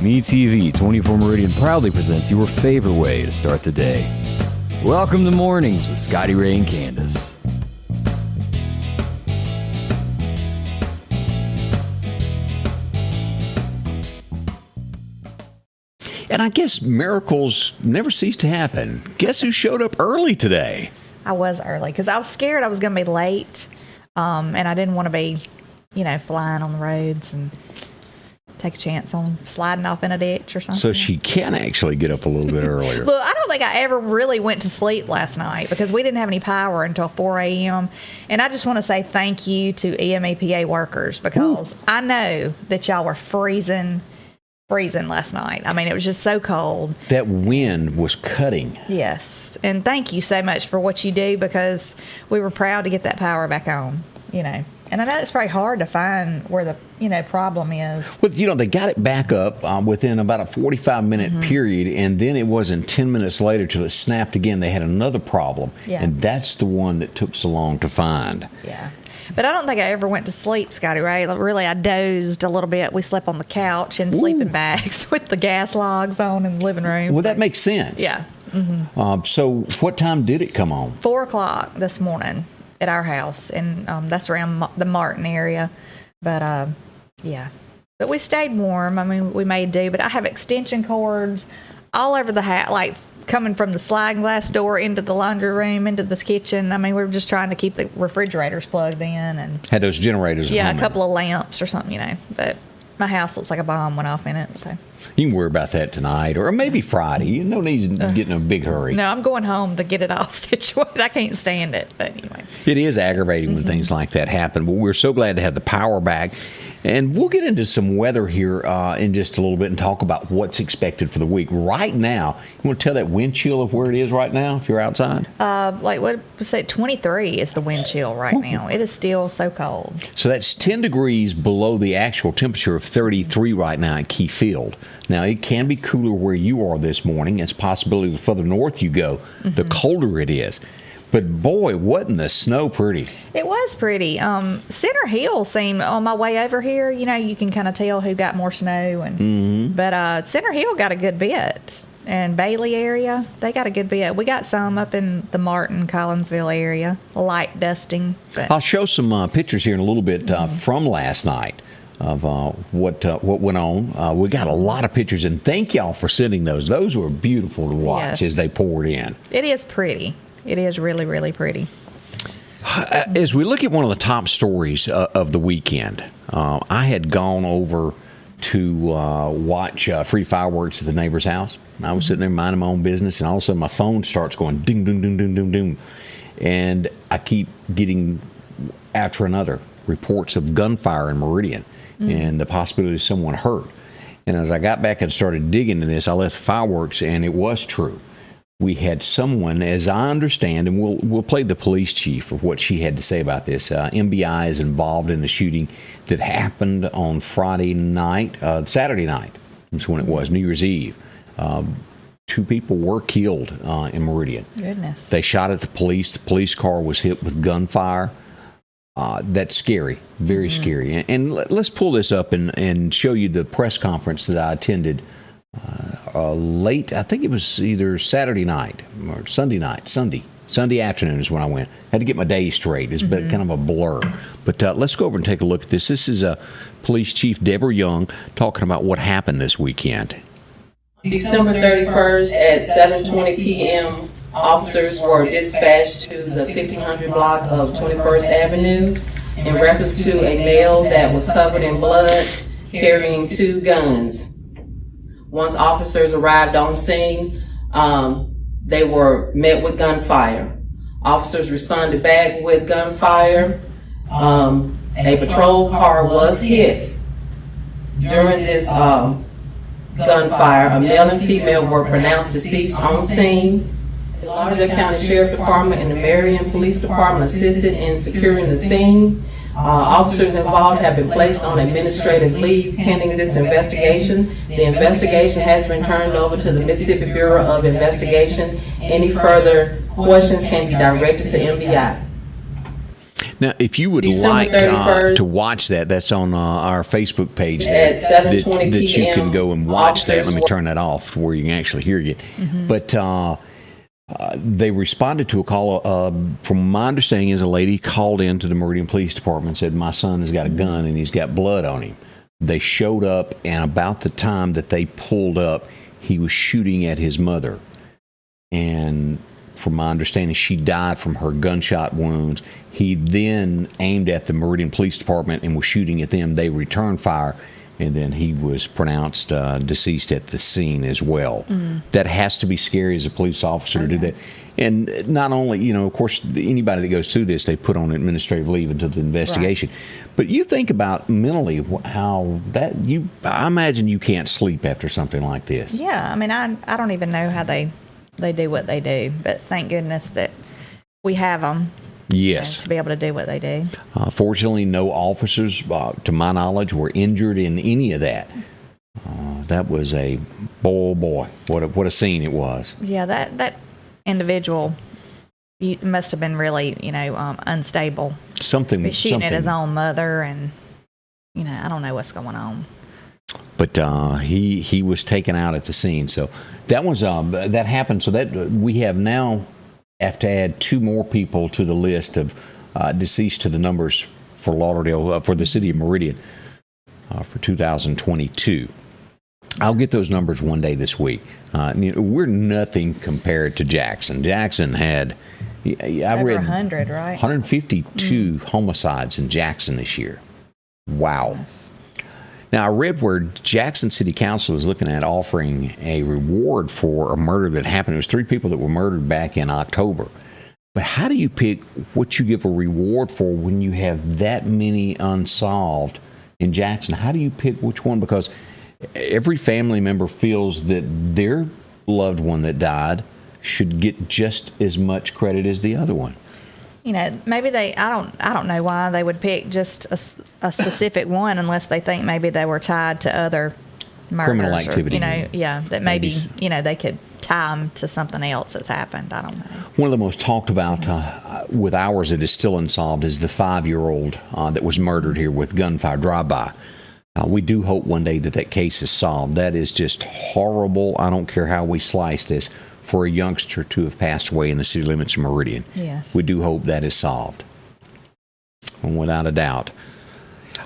MeTV 24 Meridian proudly presents your favorite way to start the day. Welcome to Mornings with Scotty Ray and Candace. And I guess miracles never cease to happen. Guess who showed up early today? I was early because I was scared I was going to be late, and I didn't want to be, flying on the roads and take a chance on sliding off in a ditch or something. So she can actually get up a little bit earlier. Well, I don't think I ever really went to sleep last night because we didn't have any power until 4 a.m. And I just want to say thank you to EMEPA workers because I know that y'all were freezing last night. I mean, it was just so cold. That wind was cutting. Yes. And thank you so much for what you do because we were proud to get that power back on, And I know it's very hard to find where the, problem is. Well, they got it back up within about a 45-minute period, and then it wasn't 10 minutes later till it snapped again. They had another problem, and that's the one that took so long to find. Yeah. But I don't think I ever went to sleep, Scotty Ray. Really, I dozed a little bit. We slept on the couch in sleeping bags with the gas logs on in the living room. Well, that makes sense. Yeah. So what time did it come on? 4 o'clock this morning at our house, and that's around the Martin area. But, But we stayed warm. I mean, we made do. But I have extension cords all over the house, like coming from the sliding glass door into the laundry room, into the kitchen. I mean, we were just trying to keep the refrigerators plugged in. And had those generators at home. A couple of lamps or something, But my house looks like a bomb went off in it. So. You can worry about that tonight or maybe Friday. No need to get in a big hurry. No, I'm going home to get it all situated. I can't stand it. But anyway. It is aggravating when things like that happen. But we're so glad to have the power back. And we'll get into some weather here in just a little bit and talk about what's expected for the week. Right now, you want to tell that wind chill of where it is right now if you're outside? What was it? 23 is the wind chill right now. It is still so cold. So that's 10 degrees below the actual temperature of 33 right now at Key Field. Now, it can be cooler where you are this morning. It's a possibility the further north you go, the colder it is. But boy, wasn't the snow pretty? It was pretty. Center Hill seemed on my way over here. You can kind of tell who got more snow, but Center Hill got a good bit, and Bailey area they got a good bit. We got some up in the Martin, Collinsville area, light dusting. But. I'll show some pictures here in a little bit from last night of what went on. We got a lot of pictures, and thank y'all for sending those. Those were beautiful to watch as they poured in. It is pretty. It is really, really pretty. As we look at one of the top stories of the weekend, I had gone over to watch free fireworks at the neighbor's house. I was sitting there minding my own business, and all of a sudden my phone starts going ding, ding, ding, ding, ding, ding. And I keep getting, after another, reports of gunfire in Meridian and the possibility of someone hurt. And as I got back and started digging into this, I left fireworks, and it was true. We had someone, as I understand, and we'll play the police chief of what she had to say about this. MBI is involved in the shooting that happened on Saturday night. That's when it was, New Year's Eve. 2 people were killed in Meridian. Goodness. They shot at the police. The police car was hit with gunfire. That's scary, very scary. And let's pull this up and show you the press conference that I attended late. I think it was either Saturday night or Sunday night. Sunday afternoon is when I went. Had to get my day straight. It's been kind of a blur. But let's go over and take a look at this. This is Police Chief Deborah Young talking about what happened this weekend. December 31st at 7:20 p.m., officers were dispatched to the 1500 block of 21st Avenue in reference to a male that was covered in blood carrying 2 guns. Once officers arrived on scene, they were met with gunfire. Officers responded back with gunfire. A patrol car was hit. During this gunfire, a male and female were pronounced deceased on scene. The Lauderdale County Sheriff Department and the Marion Police Department assisted in securing the scene. Officers involved have been placed on administrative leave pending this investigation. The investigation has been turned over to the Mississippi Bureau of Investigation. Any further questions can be directed to MBI. Now, if you would December like 31st. to watch that, that's on our Facebook page At that 7:20 that you can p.m. go and watch that. Let me officers turn that off to where you can actually hear you. But they responded to a call. From my understanding, is a lady called into the Meridian Police Department and said, "My son has got a gun and he's got blood on him." They showed up, and about the time that they pulled up, he was shooting at his mother. And from my understanding, she died from her gunshot wounds. He then aimed at the Meridian Police Department and was shooting at them. They returned fire, and then he was pronounced deceased at the scene as well. That has to be scary as a police officer to do that. And not only, of course, anybody that goes through this, they put on administrative leave until the investigation. Right. But you think about mentally how I imagine you can't sleep after something like this. Yeah, I mean, I don't even know how they do what they do, but thank goodness that we have them. Yes. To be able to do what they do. Fortunately, no officers, to my knowledge, were injured in any of that. That was a boy, what a scene it was. Yeah, that individual must have been really, unstable. Something shooting at his own mother, and I don't know what's going on. But he was taken out at the scene. So that was that happened. So that we have to add 2 more people to the list of deceased to the numbers for Lauderdale, for the city of Meridian, for 2022. I'll get those numbers one day this week. We're nothing compared to Jackson. Jackson had, I read 100, right? 152 homicides in Jackson this year. Wow. Yes. Now, I read where Jackson City Council is looking at offering a reward for a murder that happened. It was 3 people that were murdered back in October. But how do you pick what you give a reward for when you have that many unsolved in Jackson? How do you pick which one? Because every family member feels that their loved one that died should get just as much credit as the other one. Maybe I don't know why they would pick just a specific one unless they think maybe they were tied to other murders. Criminal activity. That maybe they could tie them to something else that's happened. I don't know. One of the most talked about with ours that is still unsolved is the 5-year-old that was murdered here with gunfire drive-by. We do hope one day that case is solved. That is just horrible. I don't care how we slice this, for a youngster to have passed away in the city limits of Meridian. Yes. We do hope that is solved. And without a doubt.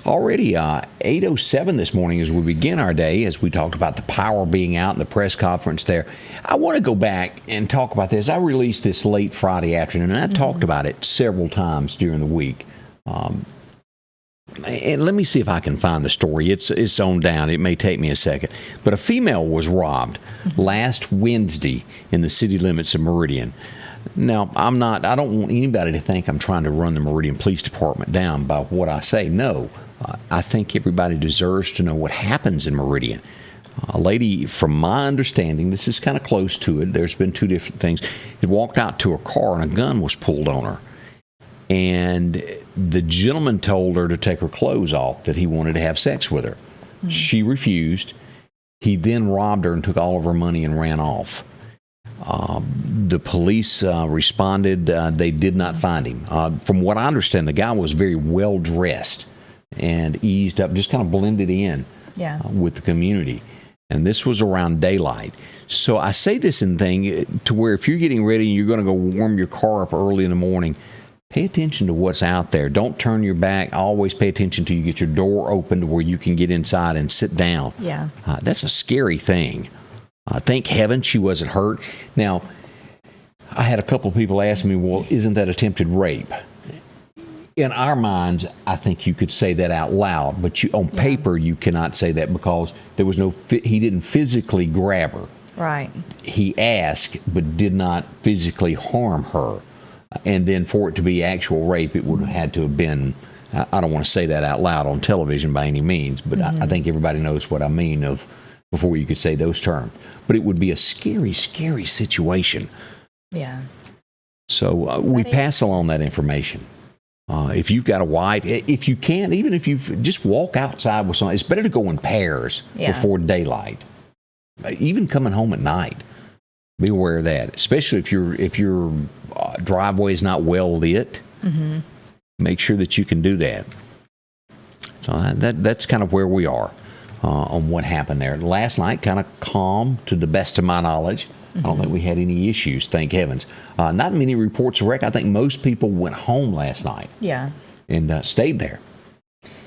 Already 8:07 this morning as we begin our day, as we talked about the power being out in the press conference there. I want to go back and talk about this. I released this late Friday afternoon, and I talked about it several times during the week. And let me see if I can find the story. It's on down. It may take me a second. But a female was robbed last Wednesday in the city limits of Meridian. Now, I don't want anybody to think I'm trying to run the Meridian Police Department down by what I say. No, I think everybody deserves to know what happens in Meridian. A lady, from my understanding, this is kind of close to it. There's been 2 different things. Had walked out to her car and a gun was pulled on her. And the gentleman told her to take her clothes off, that he wanted to have sex with her. Mm-hmm. She refused. He then robbed her and took all of her money and ran off. The police responded. They did not find him. From what I understand, the guy was very well dressed and eased up, just kind of blended in with the community. And this was around daylight. So I say this in thing to where if you're getting ready and you're going to go warm your car up early in the morning, pay attention to what's out there. Don't turn your back. Always pay attention till you get your door open to where you can get inside and sit down. Yeah. That's a scary thing. Thank heaven she wasn't hurt. Now, I had a couple of people ask me, well, isn't that attempted rape? In our minds, I think you could say that out loud, but on paper you cannot say that because there was he didn't physically grab her. Right. He asked, but did not physically harm her. And then for it to be actual rape, it would have had to have been, I don't want to say that out loud on television by any means, but I think everybody knows what I mean of before you could say those terms. But it would be a scary, scary situation. Yeah. So we pass along that information. If you've got a wife, if you can't, even if you just walk outside with someone, it's better to go in pairs before daylight. Even coming home at night. Be aware of that, especially if your driveway is not well lit. Mm-hmm. make sure that you can do that. So that's kind of where we are on what happened there. Last night, kind of calm to the best of my knowledge. I don't think we had any issues, thank heavens. Not many reports of wreck. I think most people went home last night. Yeah. And stayed there.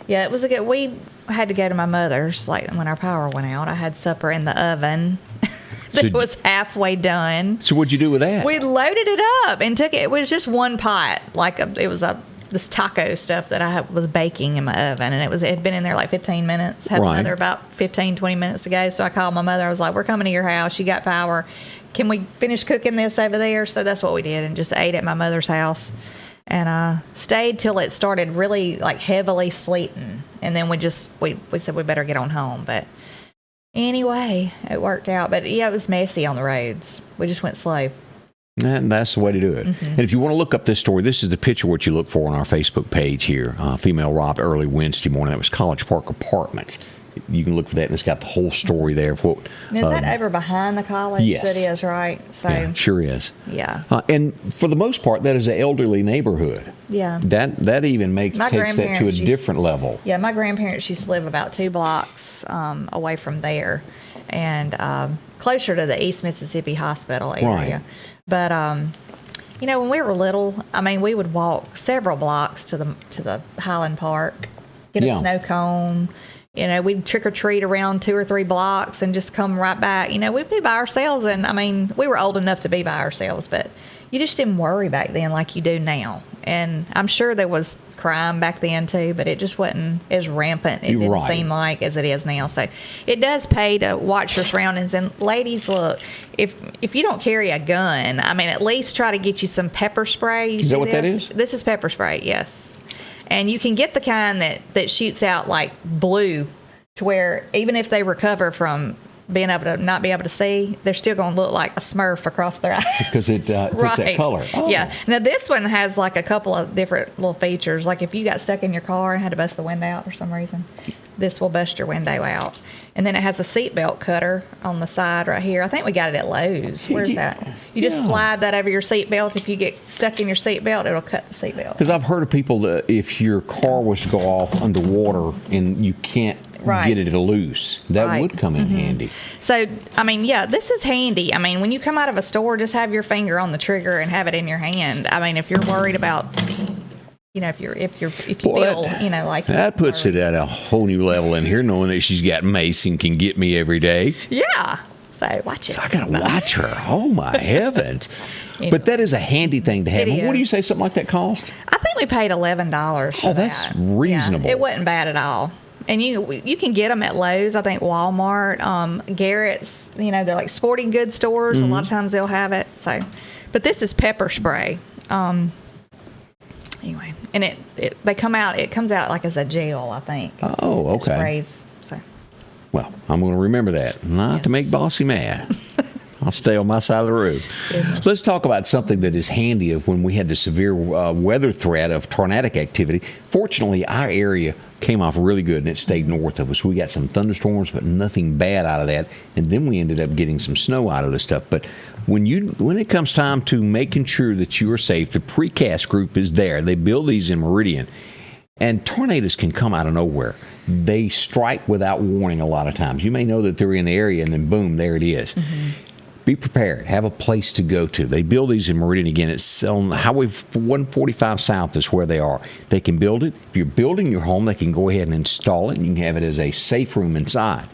Yeah, it was a good. We had to go to my mother's like when our power went out. I had supper in the oven. It was halfway done. So what'd you do with that? We loaded it up and took it. It was just one pot, it was this taco stuff that I was baking in my oven, and it had been in there like 15 minutes. Had Right. another about 15, 20 minutes to go. So I called my mother. I was like, "We're coming to your house. You got power. Can we finish cooking this over there?" So that's what we did, and just ate at my mother's house, and stayed till it started really like heavily sleeting, and then we said we better get on home, but. Anyway, it worked out. But, yeah, it was messy on the roads. We just went slow. And that's the way to do it. And if you want to look up this story, this is the picture what you look for on our Facebook page here. Female robbed early Wednesday morning. That was College Park Apartments. You can look for that, and it's got the whole story there. Of what, And is that over behind the college? Yes. It is, right? So, yeah, sure is. Yeah. And for the most part, that is an elderly neighborhood. Yeah. That even takes that to a grandparents different level. Yeah, my grandparents used to live about 2 blocks away from there, and closer to the East Mississippi Hospital area. Right. But when we were little, I mean, we would walk several blocks to the Highland Park, get a snow cone. We'd trick or treat around 2 or 3 blocks and just come right back. We'd be by ourselves, and I mean, we were old enough to be by ourselves, but you just didn't worry back then like you do now. And I'm sure there was crime back then too, but it just wasn't as rampant. It didn't seem like as it is now. So it does pay to watch your surroundings. And ladies, look, if you don't carry a gun, I mean, at least try to get you some pepper spray. Is that what that is? This is pepper spray, yes. And you can get the kind that shoots out like blue, to where even if they recover from being able to not be able to see, they're still going to look like a Smurf across their eyes. Because it puts that color. Oh. Yeah. Now, this one has like a couple of different little features. Like if you got stuck in your car and had to bust the window out for some reason, this will bust your window out. And then it has a seatbelt cutter on the side right here. I think we got it at Lowe's. Where's that? You just slide that over your seatbelt. If you get stuck in your seatbelt, it'll cut the seatbelt. Because I've heard of people that if your car was to go off underwater and you can't get it loose, that would come in handy. So, I mean, yeah, this is handy. I mean, when you come out of a store, just have your finger on the trigger and have it in your hand. I mean, if you're worried about... if you feel, like that puts it at a whole new level in here, knowing that she's got mace and can get me every day. Yeah, so watch it. So I gotta watch her. Oh my heavens! But that is a handy thing to have. What do you say something like that cost? I think we paid $11. For that's reasonable. Yeah, it wasn't bad at all. And you can get them at Lowe's, I think Walmart, Garrett's. They're like sporting goods stores. A lot of times they'll have it. So, but this is pepper spray. Anyway, and it comes out like as a gel, I think. Oh, okay. It sprays. So. Well, I'm going to remember that. Not to make Bossy mad. I'll stay on my side of the road. Goodness. Let's talk about something that is handy of when we had the severe weather threat of tornadic activity. Fortunately, our area came off really good, and it stayed north of us. We got some thunderstorms, but nothing bad out of that. And then we ended up getting some snow out of this stuff. But when it comes time to making sure that you are safe, the precast group is there. They build these in Meridian. And tornadoes can come out of nowhere. They strike without warning a lot of times. You may know that they're in the area, and then boom, there it is. Be prepared. Have a place to go to. They build these in Meridian. Again, it's on Highway 145 South is where they are. They can build it. If you're building your home, they can go ahead and install it, and you can have it as a safe room inside.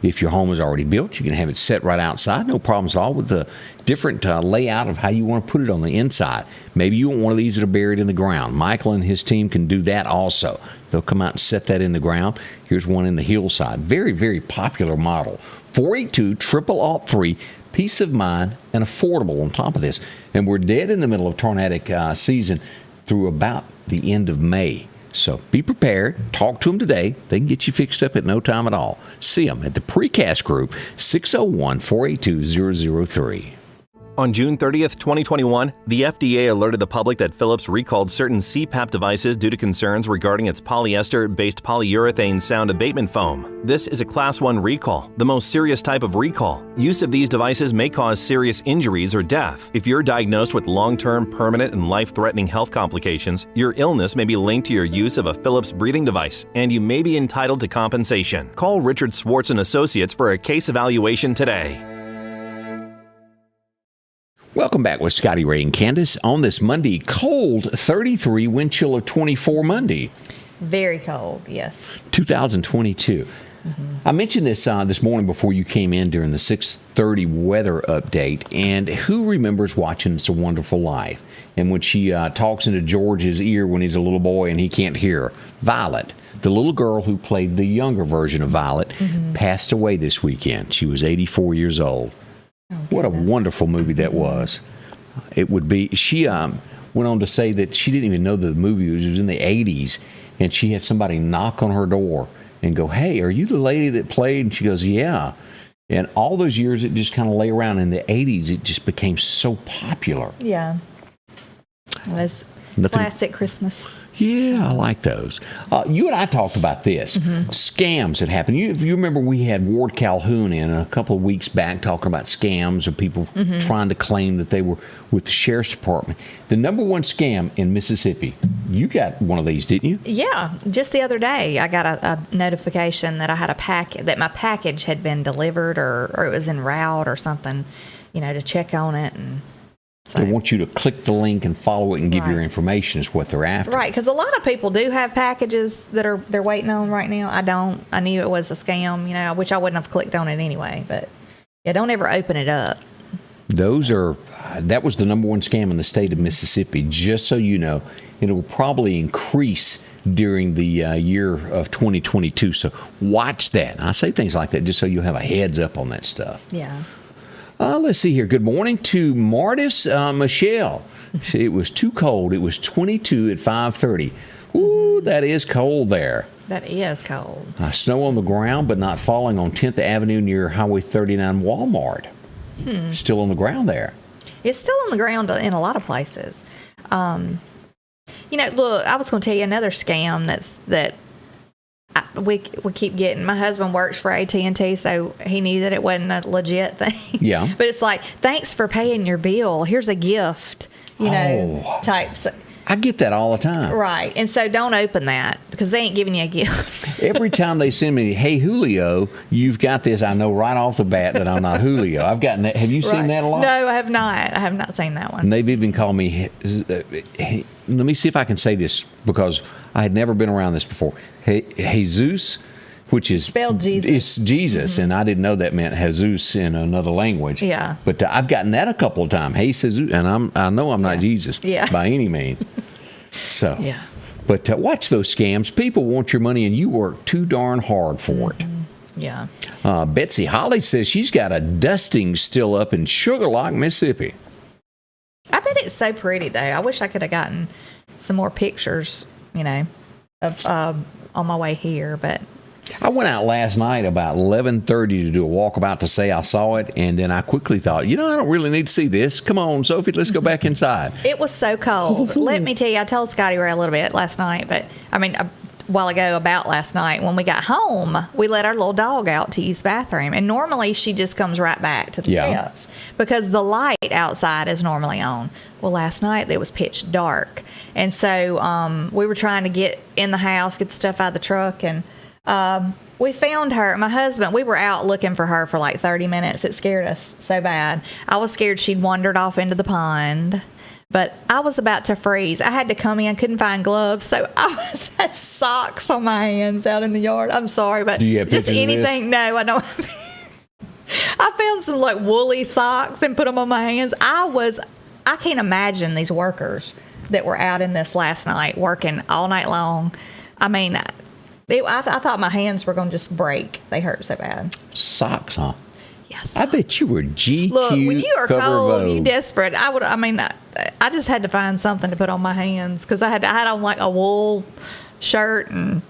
If your home is already built, you can have it set right outside. No problems at all with the different layout of how you want to put it on the inside. Maybe you want one of these that are buried in the ground. Michael and his team can do that also. They'll come out and set that in the ground. Here's one in the hillside. Very, very popular model. 482-0003. Peace of mind and affordable on top of this. And we're dead in the middle of tornadic season through about the end of May. So be prepared. Talk to them today. They can get you fixed up at no time at all. See them at the Precast Group, 601-482-0003. On June 30th, 2021, the FDA alerted the public that Philips recalled certain CPAP devices due to concerns regarding its polyester-based polyurethane sound abatement foam. This is a Class 1 recall, the most serious type of recall. Use of these devices may cause serious injuries or death. If you're diagnosed with long-term, permanent, and life-threatening health complications, your illness may be linked to your use of a Philips breathing device, and you may be entitled to compensation. Call Richard Swartz & Associates for a case evaluation today. Welcome back with Scotty Ray and Candace on this Monday. Cold 33, wind chill of 24 Monday. Very cold, yes. 2022. I mentioned this this morning before you came in during the 6:30 weather update. And who remembers watching It's a Wonderful Life? And when she talks into George's ear when he's a little boy and he can't hear. Violet, the little girl who played the younger version of Violet, passed away this weekend. She was 84 years old. Oh, what a wonderful movie that was. It would be. She went on to say that she didn't even know that the movie was in the 80s, and she had somebody knock on her door and go, "Hey, are you the lady that played?" And she goes, "Yeah." And all those years, it just kind of lay around. In the 80s, it just became so popular. Yeah. It was classic Christmas. Yeah, I like those. You and I talked about this. Scams that happen. If you remember, we had Ward Calhoun in a couple of weeks back talking about scams of people trying to claim that they were with the sheriff's department. The number one scam in Mississippi, you got one of these, didn't you? Yeah, just the other day, I got a notification that I had that my package had been delivered or it was en route or something, to check on it. And so, they want you to click the link and follow it and give your information is what they're after. Right, because a lot of people do have packages that they're waiting on right now. I don't. I knew it was a scam, which I wouldn't have clicked on it anyway. But yeah, don't ever open it up. That was the number one scam in the state of Mississippi, just so you know. It will probably increase during the year of 2022. So watch that. I say things like that just so you have a heads up on that stuff. Yeah. Let's see here. Good morning to Martis Michelle. It was too cold. It was 22 at 5:30. Ooh, that is cold there. That is cold. Snow on the ground, but not falling on 10th Avenue near Highway 39 Walmart. Still on the ground there. It's still on the ground in a lot of places. Look, I was going to tell you another scam that we keep getting. My husband works for AT&T, so he knew that it wasn't a legit thing. Yeah. But it's like, thanks for paying your bill. Here's a gift, types. I get that all the time. Right. And so don't open that because they ain't giving you a gift. Every time they send me, "Hey, Julio, you've got this," I know right off the bat that I'm not Julio. I've gotten that. Have you seen that a lot? No, I have not. I have not seen that one. And they've even called me, let me see if I can say this because I had never been around this before. Jesus, which is spelled Jesus. It's Jesus, and I didn't know that meant Jesus in another language. Yeah. But I've gotten that a couple of times. Hey, Jesus, and I know I'm not Jesus by any means. So, yeah. But watch those scams. People want your money, and you work too darn hard for it. Yeah. Betsy Holly says she's got a dusting still up in Sugar Lock, Mississippi. I bet it's so pretty, though. I wish I could have gotten some more pictures, of on my way here, but I went out last night about 11:30 to do a walkabout to say I saw it, and then I quickly thought, I don't really need to see this. Come on, Sophie, let's go back inside. It was so cold. Let me tell you, I told Scotty Ray a little bit last night, but a while ago about last night. When we got home, we let our little dog out to use the bathroom, and normally she just comes right back to the steps because the light outside is normally on. Well, last night it was pitch dark, and so we were trying to get in the house, get the stuff out of the truck, and we found her. My husband, we were out looking for her for like 30 minutes. It scared us so bad. I was scared she'd wandered off into the pond. But I was about to freeze. I had to come in, couldn't find gloves, so I had socks on my hands out in the yard. I'm sorry, but do you have just anything. No, I don't. I found some like woolly socks and put them on my hands. I can't imagine these workers that were out in this last night working all night long. I mean, I thought my hands were going to just break. They hurt so bad. Socks, huh? Yes. I bet you were GQ. Look, when you are cover cold, Vogue. you desperate. I just had to find something to put on my hands because I had on like a wool shirt and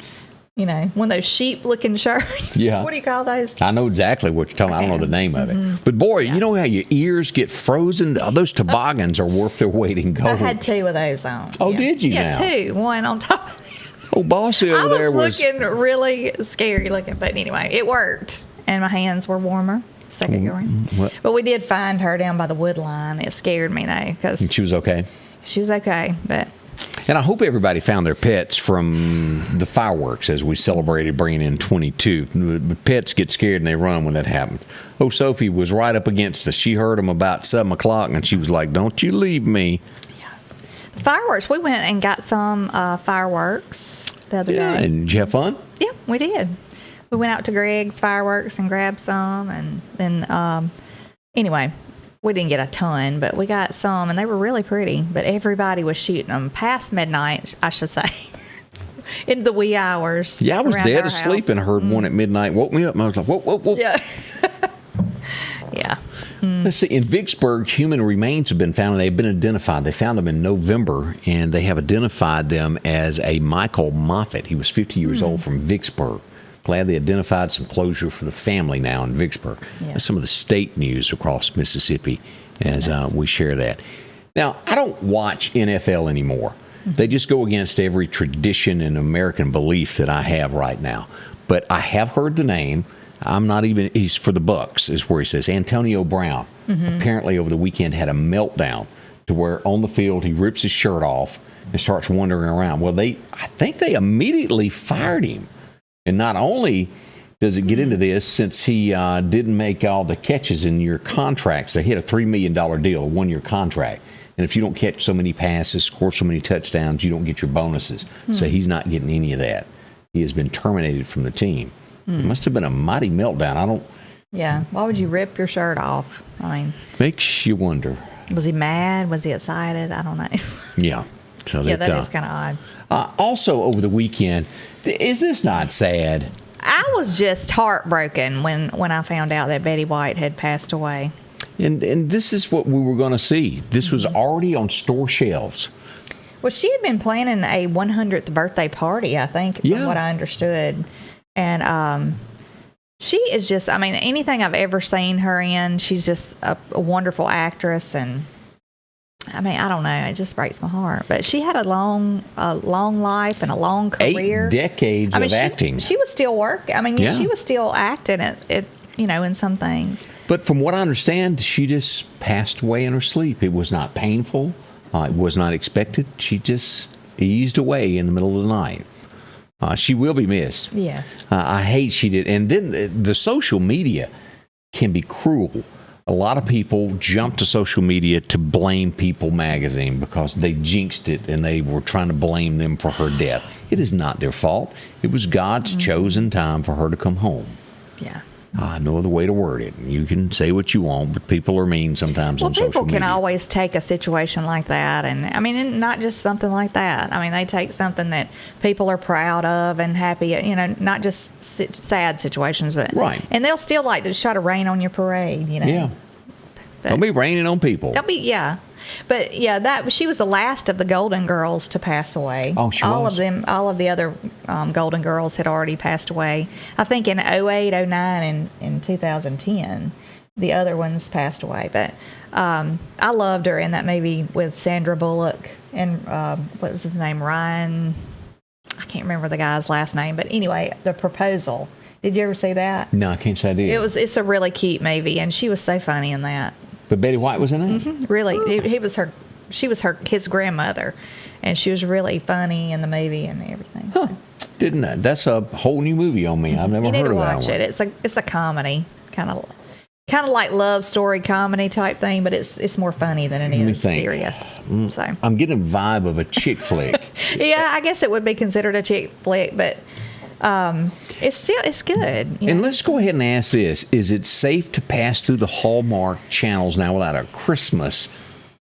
You know, one of those sheep-looking shirts. Yeah. What do you call those? I know exactly what you're talking about. I don't know the name of it. But boy, you know how your ears get frozen? Those toboggans are worth their weight in gold. I had 2 of those on. Oh, did you Yeah, now? 2. One on top of the other. Oh, Bossy over there was looking really scary looking, but anyway, it worked, and my hands were warmer. Second going, but we did find her down by the wood line. It scared me though, because And she was okay. she was okay, but And I hope everybody found their pets from the fireworks as we celebrated bringing in 22. The pets get scared and they run when that happens. Oh, Sophie was right up against us. She heard them about 7 o'clock, and she was like, "Don't you leave me." the fireworks. We went and got some fireworks the other Yeah, day. and did you have fun? Yeah, we did. We went out to Greg's Fireworks and grabbed some, and then anyway, we didn't get a ton, but we got some, and they were really pretty. But everybody was shooting them past midnight, I should say, in the wee hours. Yeah, I was around dead our asleep house. and heard one at midnight. Woke me up, and I was like, "Whoa, whoa, whoa!" Yeah, yeah. Let's see. In Vicksburg, human remains have been found, and they've been identified. They found them in November, and they have identified them as a Michael Moffat. He was 50 years old from Vicksburg. Glad they identified some closure for the family now in Vicksburg. Yes. That's some of the state news across Mississippi as we share that. Now, I don't watch NFL anymore. They just go against every tradition and American belief that I have right now. But I have heard the name. He's for the Bucks, is where he says. Antonio Brown apparently over the weekend had a meltdown to where on the field he rips his shirt off and starts wandering around. Well, I think they immediately fired him. And not only does it get into this, since he didn't make all the catches in your contracts, they hit a $3 million deal, a 1-year contract. And if you don't catch so many passes, score so many touchdowns, you don't get your bonuses. So he's not getting any of that. He has been terminated from the team. It must have been a mighty meltdown. Yeah. Why would you rip your shirt off? I mean, Makes you wonder. was he mad? Was he excited? I don't know. Yeah. So Yeah, that is kind of odd. Also over the weekend, is this not sad? I was just heartbroken when I found out that Betty White had passed away. And this is what we were going to see. This was already on store shelves. Well, she had been planning a 100th birthday party, I think, Yeah. from what I understood. And she is just, I mean, anything I've ever seen her in, she's just a wonderful actress. And I mean, I don't know, it just breaks my heart. But she had a long life and a long career. 8 decades of acting. She was still working. I mean, Yeah. she was still acting in some things. But from what I understand, she just passed away in her sleep. It was not painful. It was not expected. She just eased away in the middle of the night. She will be missed. Yes. I hate she did. And then the social media can be cruel. A lot of people jump to social media to blame People magazine because they jinxed it and they were trying to blame them for her death. It is not their fault. It was God's chosen time for her to come home. Yeah. No other way to word it. You can say what you want, but people are mean sometimes on social media. People can always take a situation like that, and I mean, not just something like that. I mean, they take something that people are proud of and happy, not just sad situations, but Right. And they'll still like to try to rain on your parade, Yeah. But Don't be raining on people. Don't be, yeah. But yeah, she was the last of the Golden Girls to pass away. Oh, she all was? of them, all of the other Golden Girls had already passed away. I think in 2008, 2009, and in 2010, the other ones passed away. But I loved her in that movie with Sandra Bullock and what was his name, Ryan? I can't remember the guy's last name, but anyway, The Proposal. Did you ever see that? No, I can't say I did. It's a really cute movie, and she was so funny in that. But Betty White was in it? Really, she was his grandmother, and she was really funny in the movie and everything. Huh. Didn't that? That's a whole new movie on me. I've never You need heard to of that watch one. it. It's a comedy, kind of like love story comedy type thing, but it's more funny than it me is think. serious. So I'm getting a vibe of a chick flick. yeah, I guess it would be considered a chick flick, but it's good. And let's go ahead and ask this. Is it safe to pass through the Hallmark channels now without a Christmas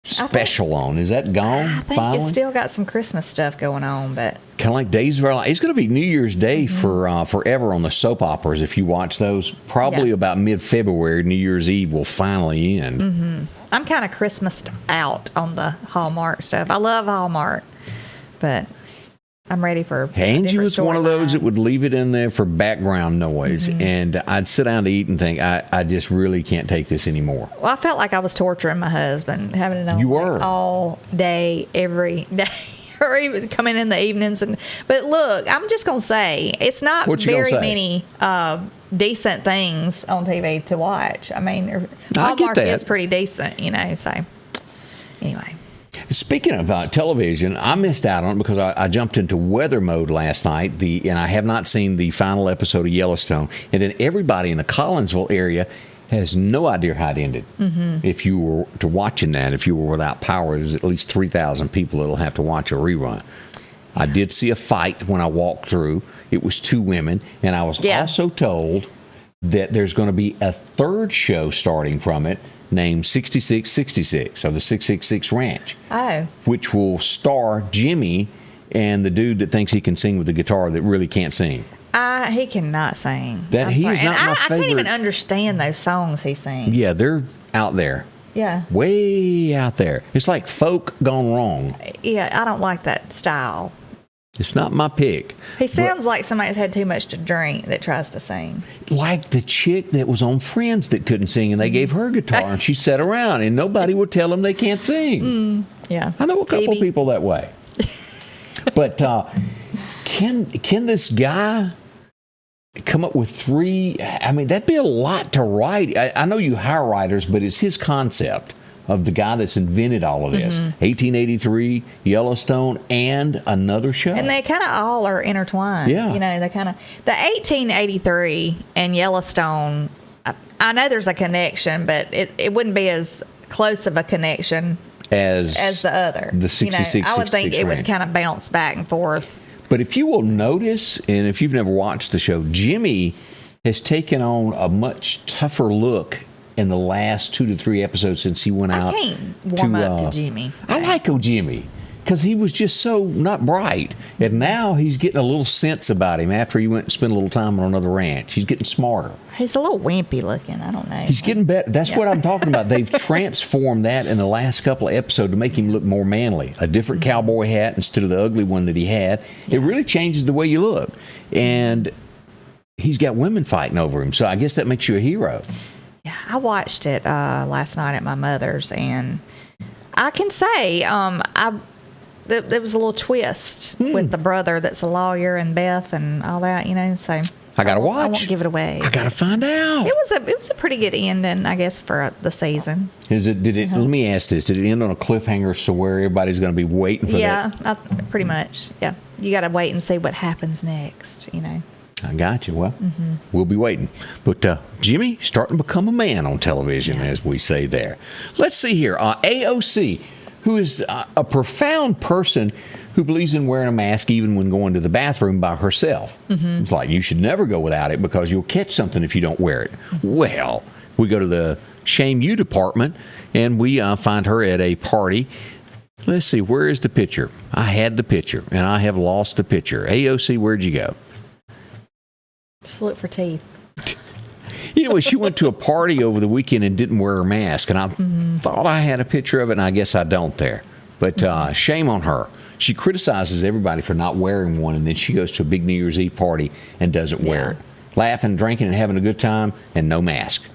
special on? Is that gone I think finally? it's still got some Christmas stuff going on, but Kind of like Days of Our Life. It's going to be New Year's Day for forever on the soap operas if you watch those. Probably Yeah. about mid-February, New Year's Eve will finally end. I'm kind of Christmased out on the Hallmark stuff. I love Hallmark, but I'm ready for a Angie different was one of those that storyline. would leave it in there for background noise, and I'd sit down to eat and think, I just really can't take this anymore. Well, I felt like I was torturing my husband, having it on You were. like, all day, every day, or even coming in the evenings. But look, I'm just gonna say it's not What you gonna very say? many decent things on TV to watch. I mean, I get Hallmark that. is pretty decent, you know. So anyway. Speaking of television, I missed out on it because I jumped into weather mode last night, and I have not seen the final episode of Yellowstone. And then everybody in the Collinsville area has no idea how it ended. If you were to watching that, if you were without power, there's at least 3,000 people that'll have to watch a rerun. I did see a fight when I walked through. It was two women, and I was also told that there's going to be a third show starting from it named 6666, or the 666 Ranch, which will star Jimmy and the dude that thinks he can sing with the guitar that really can't sing. He cannot sing. That I'm he sorry. is not And my I can't even favorite. understand those songs he sings. Yeah, they're out there. Yeah. Way out there. It's like folk gone wrong. Yeah, I don't like that style. It's not my pick. He sounds like somebody that's had too much to drink that tries to sing. Like the chick that was on Friends that couldn't sing, and they gave her a guitar, and she sat around, and nobody would tell them they can't sing. Yeah. I know a couple Phoebe. people that way. But can this guy come up with three? I mean, that'd be a lot to write. I know you hire writers, but it's his concept of the guy that's invented all of this. 1883, Yellowstone, and another show. And they kind of all are intertwined. Yeah. You know, they kind of, the 1883 and Yellowstone, I know there's a connection, but it wouldn't be as close of a connection as the other. The 66, I would think it would Ranch. kind of bounce back and forth. But if you will notice, and if you've never watched the show, Jimmy has taken on a much tougher look in the last 2 to 3 episodes since he went out. I can't warm up to Jimmy. I like Jimmy because he was just so not bright. And now he's getting a little sense about him after he went and spent a little time on another ranch. He's getting smarter. He's a little wimpy looking. I don't know. He's getting better. That's what I'm talking about. They've transformed that in the last couple of episodes to make him look more manly. A different cowboy hat instead of the ugly one that he had. It really changes the way you look. And he's got women fighting over him. So I guess that makes you a hero. Yeah, I watched it last night at my mother's, and I can say there was a little twist with the brother that's a lawyer and Beth and all that, you know. So I gotta watch. I won't give it away. I gotta find out. It was a pretty good ending, I guess, for the season. Is it? Did it? Let me ask this: did it end on a cliffhanger so where everybody's going to be waiting for Yeah, that? pretty much. Yeah, you got to wait and see what happens next. You know. I got you. Well, we'll be waiting. But Jimmy starting to become a man on television, as we say there. Let's see here. AOC, who is a profound person who believes in wearing a mask even when going to the bathroom by herself. It's like you should never go without it because you'll catch something if you don't wear it. Well, we go to the Shame You department, and we find her at a party. Let's see, where is the picture? I had the picture, and I have lost the picture. AOC, where'd you go? Just look for teeth. You know, she went to a party over the weekend and didn't wear her mask, and I thought I had a picture of it, and I guess I don't there. But shame on her. She criticizes everybody for not wearing one, and then she goes to a big New Year's Eve party and doesn't wear it. Laughing, drinking, and having a good time, and no mask.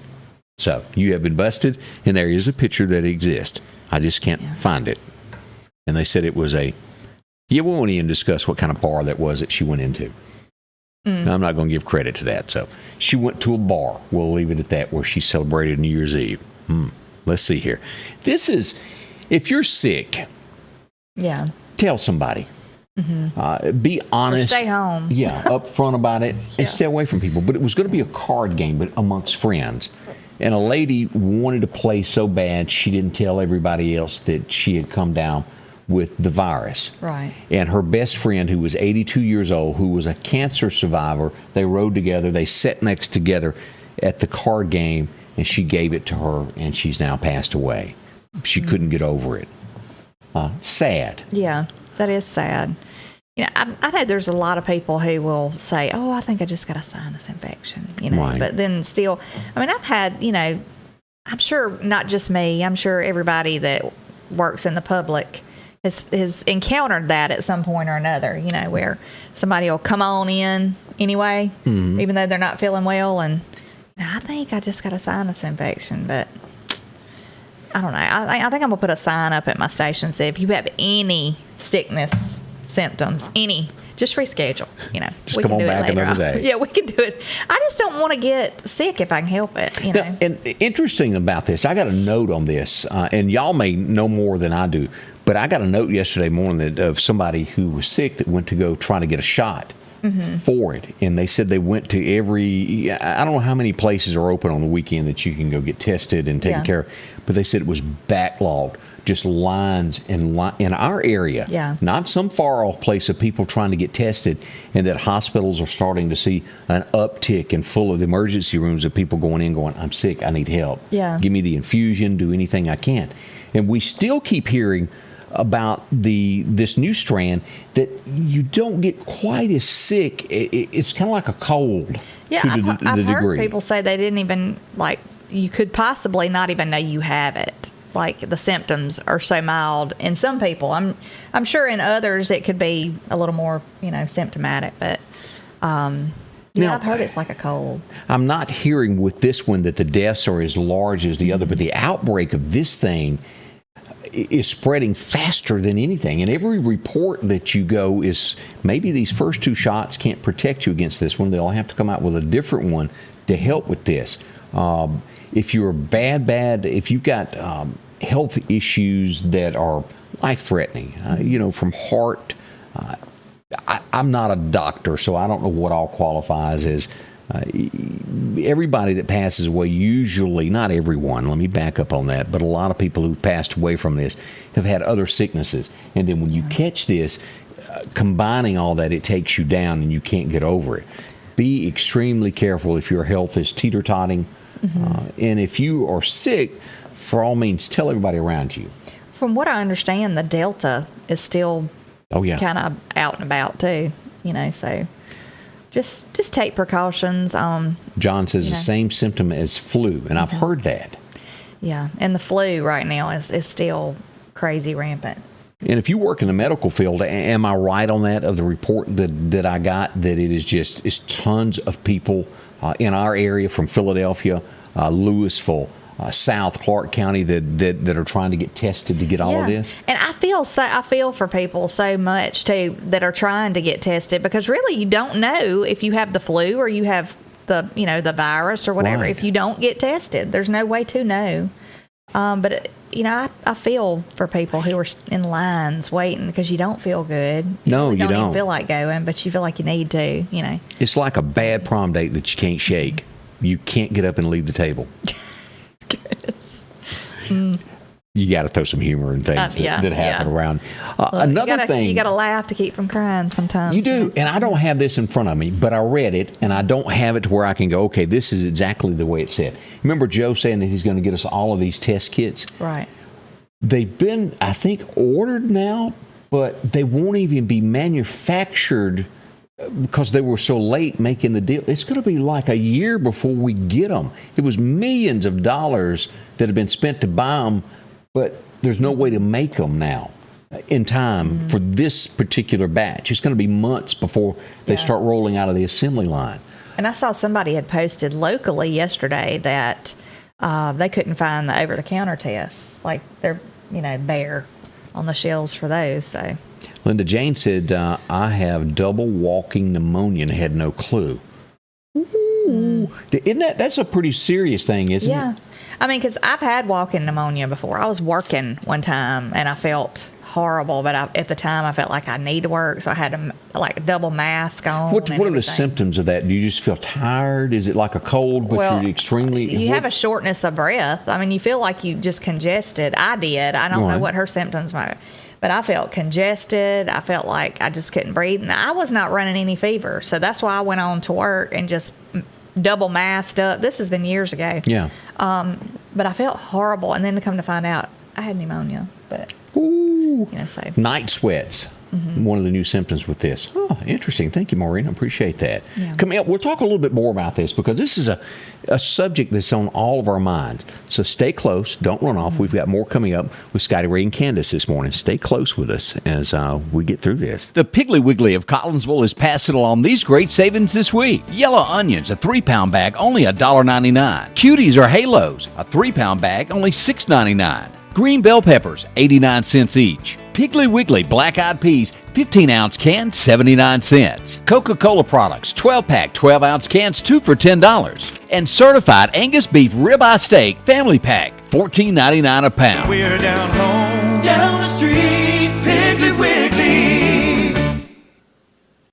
So you have been busted, and there is a picture that exists. I just can't find it. And they said it was we won't even discuss what kind of bar that was that she went into. I'm not going to give credit to that. So she went to a bar. We'll leave it at that, where she celebrated New Year's Eve. Let's see here. This is, if you're sick, tell somebody. Be honest. Or stay home. Up front about it and stay away from people. But it was going to be a card game, but amongst friends. And a lady wanted to play so bad she didn't tell everybody else that she had come down with the virus. Right. And her best friend, who was 82 years old, who was a cancer survivor, they rode together. They sat next together at the card game, and she gave it to her, and she's now passed away. She couldn't get over it. Sad. Yeah, that is sad. You know, I know there's a lot of people who will say, "Oh, I think I just got a sinus infection," you know. Right. But then still, I mean, I've had, you know, I'm sure not just me. I'm sure everybody that works in the public has encountered that at some point or another, where somebody will come on in anyway, even though they're not feeling well. And I think I just got a sinus infection, but I don't know. I think I'm going to put a sign up at my station, say if you have any sickness symptoms, just reschedule. Just come on back another day. Yeah, we can do it. I just don't want to get sick if I can help it. Now, and interesting about this, I got a note on this, and y'all may know more than I do, but I got a note yesterday morning of somebody who was sick that went to go try to get a shot for it, and they said they went to I don't know how many places are open on the weekend that you can go get tested and taken care of, but they said it was backlogged. Just lines in our area, not some far off place of people trying to get tested, and that hospitals are starting to see an uptick and full of the emergency rooms of people going in going, I'm sick, I need help. Yeah. Give me the infusion, do anything I can. And we still keep hearing about this new strand that you don't get quite as sick. It's kind of like a cold. Yeah, to the I've heard degree. people say they didn't even, you could possibly not even know you have it. Like the symptoms are so mild in some people. I'm sure in others it could be a little more, symptomatic. But I've heard it's like a cold. I'm not hearing with this one that the deaths are as large as the other, but the outbreak of this thing is spreading faster than anything. And every report that you go is maybe these first 2 shots can't protect you against this one. They'll have to come out with a different one to help with this. If you're if you've got health issues that are life-threatening, from heart. I'm not a doctor, so I don't know what all qualifies as. Everybody that passes away, usually, not everyone, let me back up on that, but a lot of people who've passed away from this have had other sicknesses. And then when you catch this, combining all that, it takes you down and you can't get over it. Be extremely careful if your health is teeter-totting. And if you are sick, for all means, tell everybody around you. From what I understand, the Delta is still kind of out and about too, so just take precautions. John says the same symptom as flu, and I've heard that. Yeah, and the flu right now is still crazy rampant. And if you work in the medical field, am I right on that, of the report that I got, that it is it's tons of people in our area from Philadelphia, Louisville, South Clark County that are trying to get tested to get all of this? And I feel for people so much too that are trying to get tested, because really you don't know if you have the flu or you have the virus or whatever. Right. If you don't get tested, there's no way to know. But I feel for people who are in lines waiting because you don't feel good. No, you don't don't even feel like going, but you feel like you need to. It's like a bad prom date that you can't shake. You can't get up and leave the table. You got to throw some humor and things that happen around. Another thing, you got to laugh to keep from crying sometimes. You do, and I don't have this in front of me, but I read it, and I don't have it to where I can go, okay, this is exactly the way it said. Remember Joe saying that he's going to get us all of these test kits? Right. They've been, I think, ordered now, but they won't even be manufactured because they were so late making the deal. It's going to be like a year before we get them. It was millions of dollars that have been spent to buy them, but there's no way to make them now in time for this particular batch. It's going to be months before they start rolling out of the assembly line. And I saw somebody had posted locally yesterday that they couldn't find the over-the-counter tests. Like they're, bare on the shelves for those. So Linda Jane said, I have double walking pneumonia and had no clue. Ooh. That's a pretty serious thing, isn't it? Yeah. I mean, because I've had walking pneumonia before. I was working one time and I felt horrible, but at the time I felt like I need to work, so I had a double mask on. What are the symptoms of that? Do you just feel tired? Is it like a cold, but you're extremely... You have a shortness of breath. I mean, you feel like you just congested. I did. I don't know what her symptoms were, but I felt congested. I felt like I just couldn't breathe. And I was not running any fever, so that's why I went on to work and just double masked up. This has been years ago. Yeah. But I felt horrible, and then to come to find out, I had pneumonia. But ooh, so night sweats. one of the new symptoms with this. Oh, interesting. Thank you, Maureen. I appreciate that. Yeah. Coming up, we'll talk a little bit more about this because this is a subject that's on all of our minds. So stay close. Don't run off. We've got more coming up with Scotty Ray and Candace this morning. Stay close with us as we get through this. The Piggly Wiggly of Collinsville is passing along these great savings this week. Yellow onions, a 3-pound bag, only $1.99. Cuties or halos, a 3-pound bag, only $6.99. Green bell peppers, 89 cents each. Piggly Wiggly black-eyed peas, 15-ounce can, 79 cents. Coca-Cola products, 12-pack, 12-ounce cans, 2 for $10. And certified Angus beef ribeye steak family pack, $14.99 a pound. We're down home, down the street, Piggly Wiggly.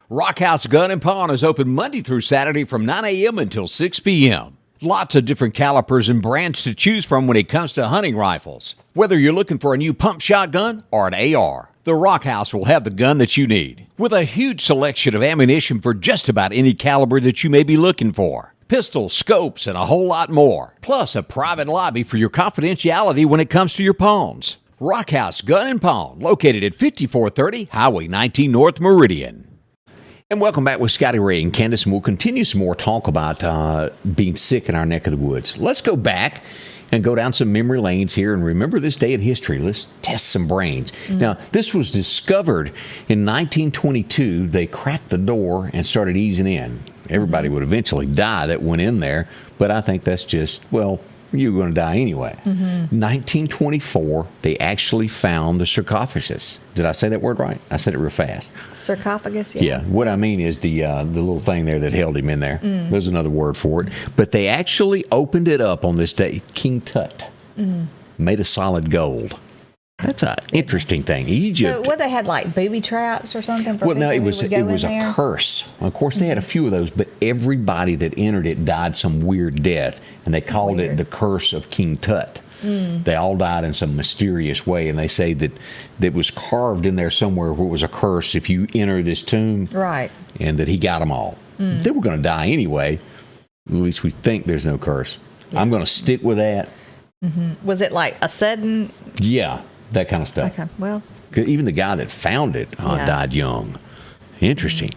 Rockhouse Gun and Pawn is open Monday through Saturday from 9 a.m. until 6 p.m. Lots of different calibers and brands to choose from when it comes to hunting rifles. Whether you're looking for a new pump shotgun or an AR, the Rockhouse will have the gun that you need. With a huge selection of ammunition for just about any caliber that you may be looking for. Pistols, scopes, and a whole lot more. Plus a private lobby for your confidentiality when it comes to your pawns. Rockhouse Gun and Pawn, located at 5430 Highway 19 North Meridian. And welcome back with Scotty Ray and Candace, and we'll continue some more talk about being sick in our neck of the woods. Let's go back and go down some memory lanes here and remember this day in history. Let's test some brains. Now, this was discovered in 1922. They cracked the door and started easing in. Everybody would eventually die that went in there, but I think that's just, well, you're going to die anyway. 1924, they actually found the sarcophagus. Did I say that word right? I said it real fast. Sarcophagus, Yeah. What I mean is the little thing there that held him in there. There's another word for it. But they actually opened it up on this day. King Tut. Made of solid gold. That's an interesting thing. Egypt. So what, they had like booby traps or something for Well, no, people it was who would go a in there? curse. Of course, they had a few of those, but everybody that entered it died some weird death, and they called it the curse of King Tut. They all died in some mysterious way, and they say that was carved in there somewhere where it was a curse if you enter this tomb, Right. and that he got them all. They were going to die anyway. At least we think there's no curse. I'm going to stick with that. Was it like a sudden? Yeah, that kind of stuff. Okay, well, 'Cause even the guy that found it Yeah. died young. Interesting.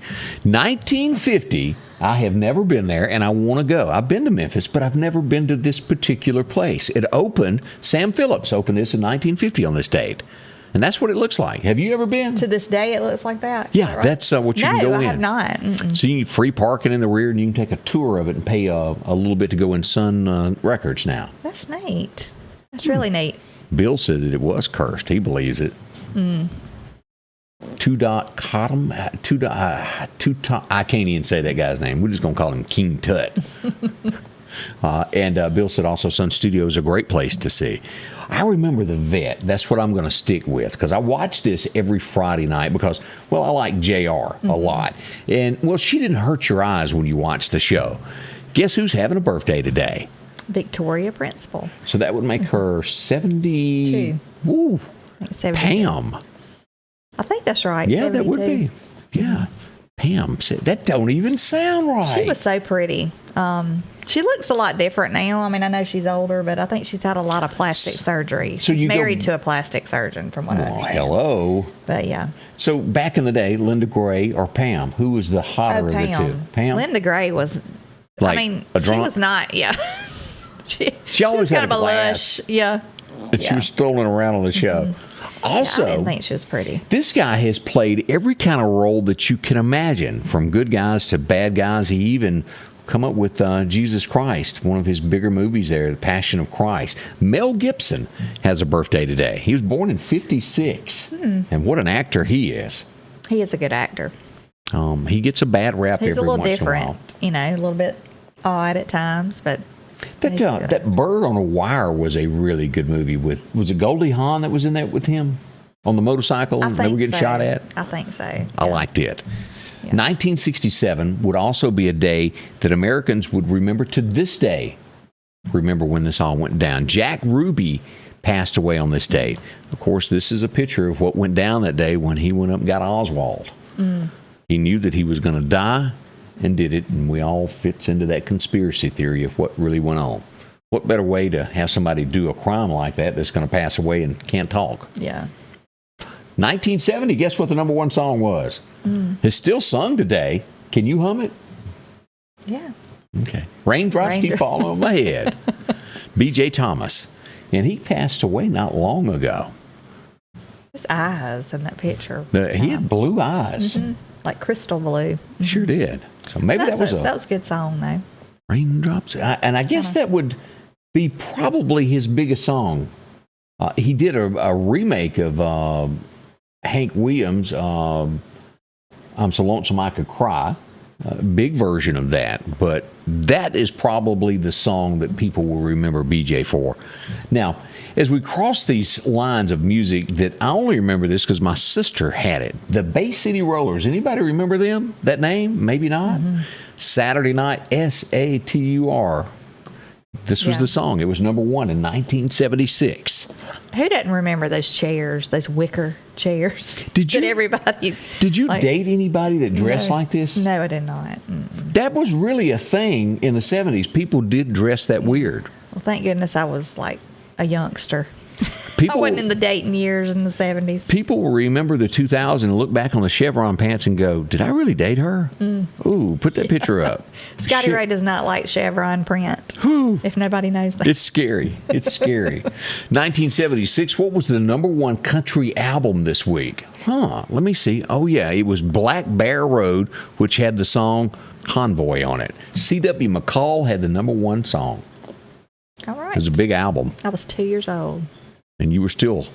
1950, I have never been there, and I want to go. I've been to Memphis, but I've never been to this particular place. It opened, Sam Phillips opened this in 1950 on this date. And that's what it looks like. Have you ever been? to this day it looks like that. Is Yeah, that right? that's what you can go No, I in. have not. Mm-mm. So you need free parking in the rear, and you can take a tour of it and pay a little bit to go in Sun Records now. That's neat. That's really neat. Bill said that it was cursed. He believes it. Cottom. I can't even say that guy's name. We're just going to call him King Tut. And Bill said also Sun Studio is a great place to see. I remember the Vet. That's what I'm going to stick with because I watch this every Friday night because, well, I like JR a lot. And, well, she didn't hurt your eyes when you watch the show. Guess who's having a birthday today? Victoria Principal. So that would make her 70. Woo. I think 72. Pam. I think that's right. Yeah, that would 72. be. Yeah. Pam said, that don't even sound right. She was so pretty. She looks a lot different now. I mean, I know she's older, but I think she's had a lot of plastic surgery. So She's you go- married to a plastic surgeon, from what I Oh, understand. hello. But yeah. So back in the day, Linda Gray or Pam, who was the hotter of the two? Pam? Linda Gray was, Like I mean, a she drunk? was not, yeah. she always was had kind a of a glass. lush. Yeah. And she Yeah. was strolling around on the show. I Also, didn't think she was pretty. this guy has played every kind of role that you can imagine, from good guys to bad guys. He even come up with Jesus Christ, one of his bigger movies there, The Passion of Christ. Mel Gibson has a birthday today. He was born in 56. And what an actor he is. He is a good actor. He gets a bad rap He's every a little once in a different, while. A little bit odd at times, but he's good. That Bird on a Wire was a really good movie. Was it Goldie Hawn that was in that with him on the motorcycle I and they think were getting so. shot at? I think so. I liked it. 1967 would also be a day that Americans would remember to this day. Remember when this all went down. Jack Ruby passed away on this date. Of course, this is a picture of what went down that day when he went up and got Oswald. He knew that he was going to die and did it, and we all fits into that conspiracy theory of what really went on. What better way to have somebody do a crime like that that's going to pass away and can't talk? Yeah. 1970, guess what the number one song was? It's still sung today. Can you hum it? Yeah. Okay. Raindrops keep falling on my head. B.J. Thomas. And he passed away not long ago. His eyes in that picture. He had blue eyes. Like crystal blue. Sure did. So maybe that was a good song, though. Raindrops. And I guess that would be probably his biggest song. He did a remake of Hank Williams' I'm So Lonesome I Could Cry. Big version of that. But that is probably the song that people will remember BJ for. Now, as we cross these lines of music, that I only remember this because my sister had it. The Bay City Rollers. Anybody remember them? That name? Maybe not. Saturday Night, SATUR. This was the song. It was number one in 1976. Who doesn't remember those chairs, those wicker chairs? Did you? That everybody. Did you date anybody that dressed like this? No, I did not. That was really a thing in the 70s. People did dress that weird. Well, thank goodness I was like a youngster. People, I wasn't in the dating years in the 70s. People will remember the 2000 and look back on the chevron pants and go, did I really date her? Ooh, put that picture up. Scotty Ray does not like chevron print, if nobody knows that. It's scary. It's scary. 1976, what was the number one country album this week? Let me see. Oh, yeah, it was Black Bear Road, which had the song Convoy on it. C.W. McCall had the number one song. All right. It was a big album. I was 2 years old. And you were still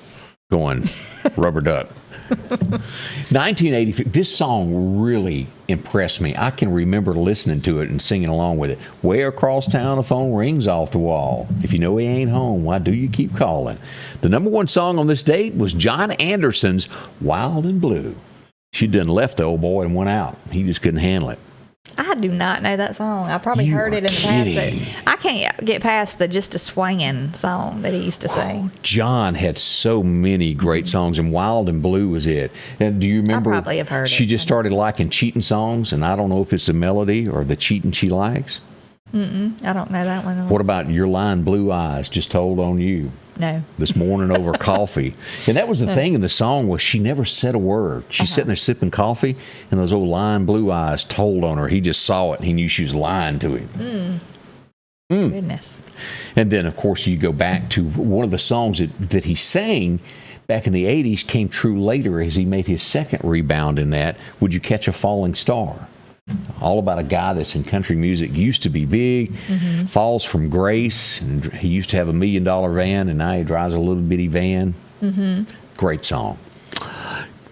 going rubber duck. 1983. This song really impressed me. I can remember listening to it and singing along with it. Way across town, the phone rings off the wall. If you know he ain't home, why do you keep calling? The number one song on this date was John Anderson's Wild and Blue. She'd done left the old boy and went out. He just couldn't handle it. I do not know that song. I probably heard it in the past. But I can't get past the Just a Swingin' song that he used to sing. John had so many great songs, and Wild and Blue was it. And do you remember? I probably have heard she it. just started liking cheating songs, and I don't know if it's the melody or the cheating she likes. I don't know that one. What about Your Lying Blue Eyes Just Told on You? No. This morning over coffee. And that was the thing in the song was she never said a word. She's sitting there sipping coffee, and those old lying blue eyes told on her. He just saw it, and he knew she was lying to him. Goodness. And then, of course, you go back to one of the songs that he sang back in the 80s came true later as he made his second rebound in that, Would You Catch a Falling Star? All about a guy that's in country music, used to be big, falls from grace, and he used to have $1 million van, and now he drives a little bitty van. Great song.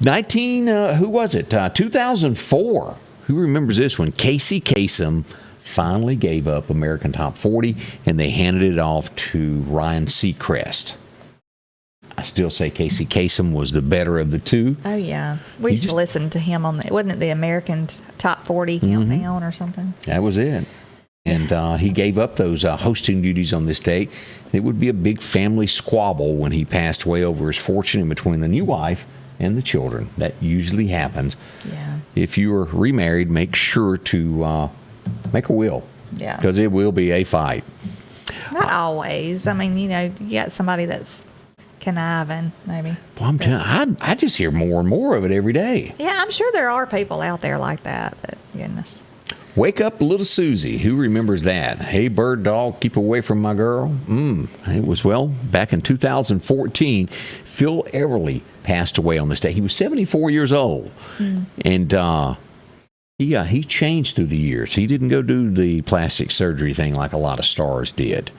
2004. Who remembers this one? Casey Kasem finally gave up American Top 40, and they handed it off to Ryan Seacrest. I still say Casey Kasem was the better of the two. Oh, yeah. We used to listen to him on wasn't it the American Top 40 Countdown or something? That was it. And he gave up those hosting duties on this date. It would be a big family squabble when he passed away over his fortune in between the new wife and the children. That usually happens. Yeah. If you are remarried, make sure to make a will. Yeah. Because it will be a fight. Not always. I mean, you got somebody that's conniving, maybe. Well, I'm telling you, I just hear more and more of it every day. Yeah, I'm sure there are people out there like that, but goodness. Wake Up Little Susie. Who remembers that? Hey, bird dog, keep away from my girl. It was, back in 2014, Phil Everly passed away on this day. He was 74 years old. And he changed through the years. He didn't go do the plastic surgery thing like a lot of stars did.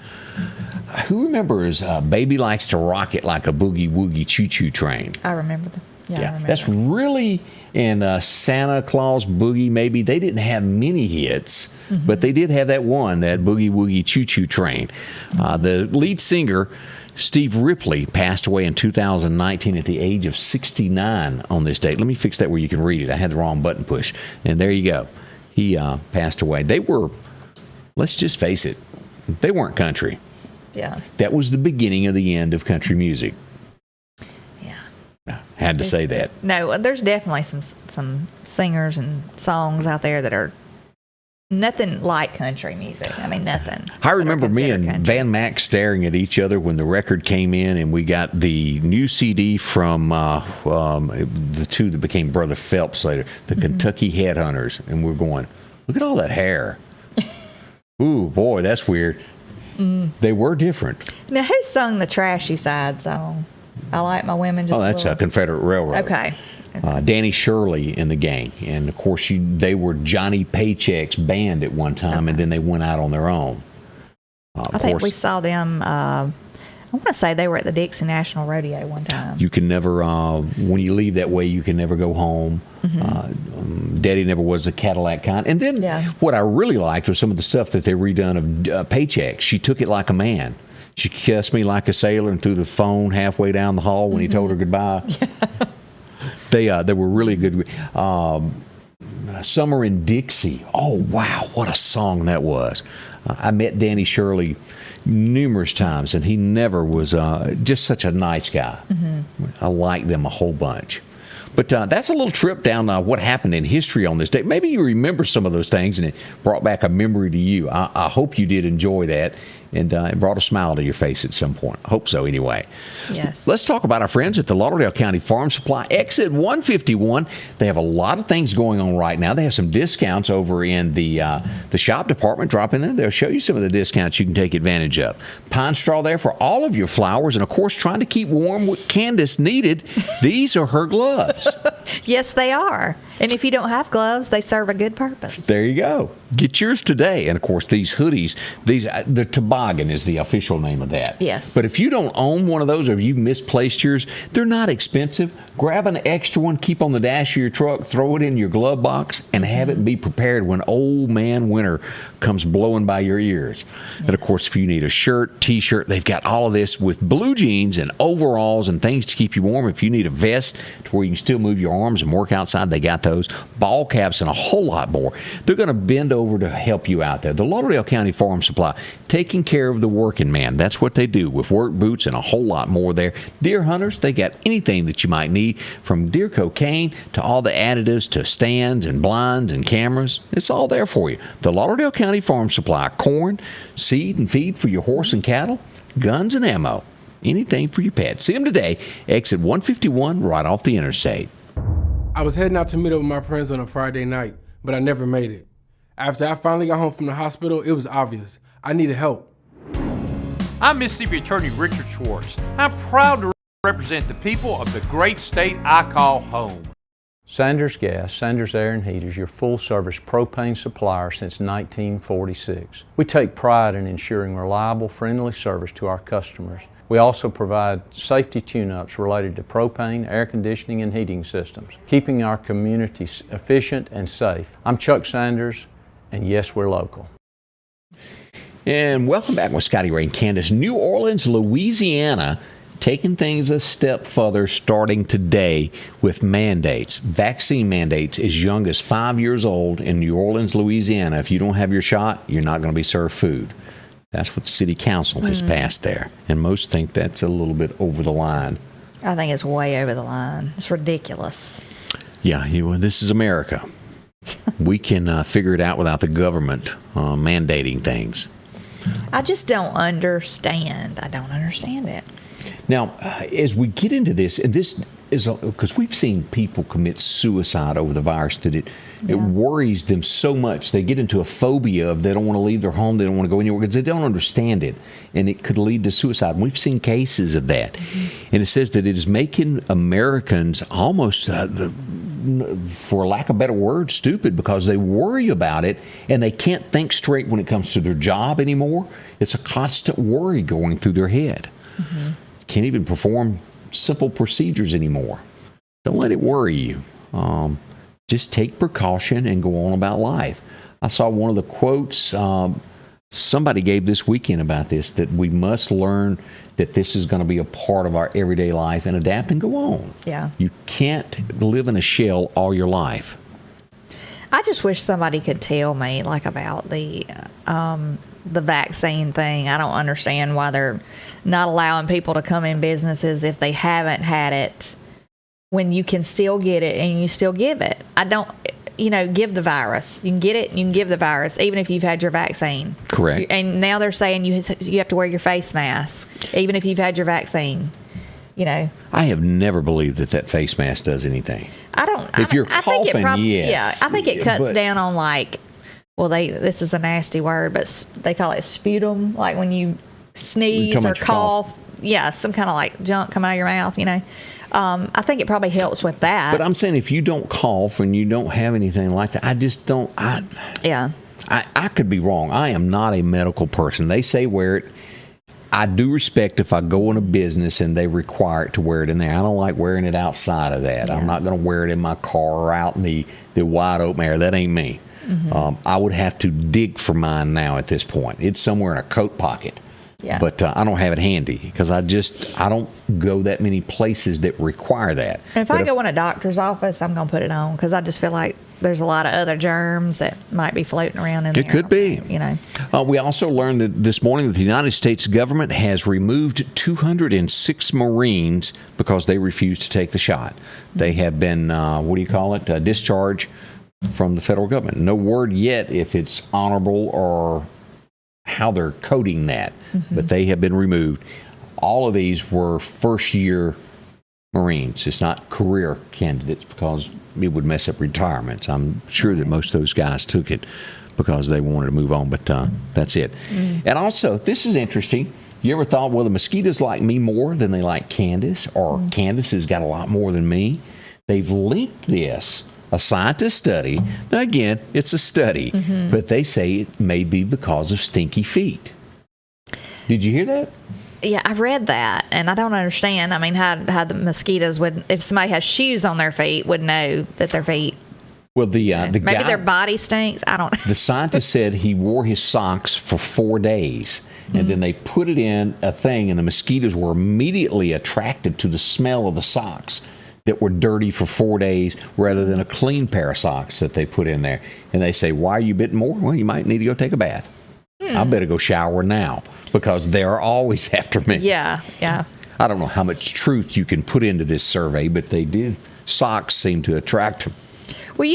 Who remembers Baby Likes to Rock It Like a Boogie Woogie Choo Choo Train? I remember that. Yeah, I remember that's that. really, and Santa Claus Boogie, maybe. They didn't have many hits, but they did have that one, that Boogie Woogie Choo Choo Train. The lead singer, Steve Ripley, passed away in 2019 at the age of 69 on this date. Let me fix that where you can read it. I had the wrong button pushed. And there you go. He passed away. They were, let's just face it, they weren't country. Yeah. That was the beginning of the end of country music. Yeah. Had to say that. No, there's definitely some singers and songs out there that are nothing like country music. I mean, nothing. I remember me and country. Van Mack staring at each other when the record came in, and we got the new CD from the two that became Brother Phelps later, the Kentucky Headhunters, and we're going, look at all that hair. Ooh, boy, that's weird. They were different. Now, who sung the Trashy Side song? I Like My Women Just Oh, that's a Little. Confederate Railroad. Okay. Danny Shirley in the gang, and of course they were Johnny Paycheck's band at one time, and then they went out on their own. I think we saw them. I want to say they were at the Dixie National Rodeo one time. You can never, when you leave that way, you can never go home. Daddy never was the Cadillac kind. And then what I really liked was some of the stuff that they redone of Paycheck. She took it like a man. She kissed me like a sailor and threw the phone halfway down the hall when he told her goodbye. They were really good. Summer in Dixie. Oh, wow, what a song that was. I met Danny Shirley numerous times, and he never was just such a nice guy. I like them a whole bunch. But that's a little trip down what happened in history on this day. Maybe you remember some of those things, and it brought back a memory to you. I hope you did enjoy that, and it brought a smile to your face at some point. I hope so, anyway. Yes. Let's talk about our friends at the Lauderdale County Farm Supply. Exit 151. They have a lot of things going on right now. They have some discounts over in the shop department. Drop in there. They'll show you some of the discounts you can take advantage of. Pine straw there for all of your flowers. And, of course, trying to keep warm what Candace needed. These are her gloves. Yes, they are. And if you don't have gloves, they serve a good purpose. There you go. Get yours today. And, of course, these hoodies, the Toboggan is the official name of that. Yes. But if you don't own one of those or you've misplaced yours, they're not expensive. Grab an extra one, keep on the dash of your truck, throw it in your glove box, and have it be prepared when old man winter comes blowing by your ears. Yes. And, of course, if you need a shirt, T-shirt, they've got all of this with blue jeans and overalls and things to keep you warm. If you need a vest to where you can still move your arms and work outside, they got those. Ball caps and a whole lot more. They're going to bend over to help you out there. The Lauderdale County Farm Supply, taking care of the working man. That's what they do with work boots and a whole lot more there. Deer hunters, they got anything that you might need, from deer cocaine to all the additives to stands and blinds and cameras. It's all there for you. The Lauderdale County Farm Supply, corn, seed and feed for your horse and cattle, guns and ammo, anything for your pet. See them today, exit 151 right off the interstate. I was heading out to meet up with my friends on a Friday night, but I never made it. After I finally got home from the hospital, it was obvious. I needed help. I'm Mississippi Attorney Richard Schwartz. I'm proud to represent the people of the great state I call home. Sanders Gas, Sanders Air and Heat is your full-service propane supplier since 1946. We take pride in ensuring reliable, friendly service to our customers. We also provide safety tune-ups related to propane, air conditioning, and heating systems, keeping our community efficient and safe. I'm Chuck Sanders, and yes, we're local. And welcome back with Scotty Ray and Candace. New Orleans, Louisiana, taking things a step further starting today with mandates, vaccine mandates as young as 5 years old in New Orleans, Louisiana. If you don't have your shot, you're not going to be served food. That's what the city council has passed there. And most think that's a little bit over the line. I think it's way over the line. It's ridiculous. Yeah, this is America. We can figure it out without the government mandating things. I just don't understand. I don't understand it. Now, as we get into this, and this is because we've seen people commit suicide over the virus, that it worries them so much. They get into a phobia of they don't want to leave their home, they don't want to go anywhere because they don't understand it, and it could lead to suicide. And we've seen cases of that. And it says that it is making Americans almost, for lack of a better word, stupid, because they worry about it and they can't think straight when it comes to their job anymore. It's a constant worry going through their head. Can't even perform simple procedures anymore. Don't let it worry you. Just take precaution and go on about life. I saw one of the quotes somebody gave this weekend about this, that we must learn that this is going to be a part of our everyday life and adapt and go on. Yeah. You can't live in a shell all your life. I just wish somebody could tell me, like, about the vaccine thing. I don't understand why they're not allowing people to come in businesses if they haven't had it, when you can still get it and you still give it. give the virus. You can get it and you can give the virus, even if you've had your vaccine. Correct. And now they're saying you have to wear your face mask, even if you've had your vaccine. I have never believed that face mask does anything. If you're coughing, yes. Yeah, I think it cuts down on this is a nasty word, but they call it sputum, like when you sneeze or cough. Yeah, some kind of junk come out of your mouth, I think it probably helps with that. But I'm saying if you don't cough and you don't have anything like that, I just don't. I could be wrong. I am not a medical person. They say wear it. I do respect if I go in a business and they require it to wear it in there. I don't like wearing it outside of that. Yeah. I'm not going to wear it in my car or out in the wide open air. That ain't me. Mm-hmm. I would have to dig for mine now at this point. It's somewhere in a coat pocket. Yeah. But I don't have it handy because I don't go that many places that require that. And if I go in a doctor's office, I'm going to put it on because I just feel like there's a lot of other germs that might be floating around in there. It could be. We also learned that this morning that the United States government has removed 206 Marines because they refused to take the shot. They have been, discharged from the federal government. No word yet if it's honorable or how they're coding that, but they have been removed. All of these were first-year Marines. It's not career candidates because it would mess up retirements. I'm sure that most of those guys took it because they wanted to move on, but that's it. And also, this is interesting. You ever thought, well, the mosquitoes like me more than they like Candace, or Candace has got a lot more than me? They've linked this. A scientist study. Now, again, it's a study, but they say it may be because of stinky feet. Did you hear that? Yeah, I've read that, and I don't understand. I mean, how the mosquitoes would, if somebody has shoes on their feet, would know that their feet. Well, the maybe guy, their body stinks. I don't know. The scientist said he wore his socks for 4 days, and then they put it in a thing, and the mosquitoes were immediately attracted to the smell of the socks that were dirty for 4 days rather than a clean pair of socks that they put in there. And they say, why are you bitten more? Well, you might need to go take a bath. I better go shower now because they're always after me. Yeah. I don't know how much truth you can put into this survey, but they did. Socks seem to attract them. Well,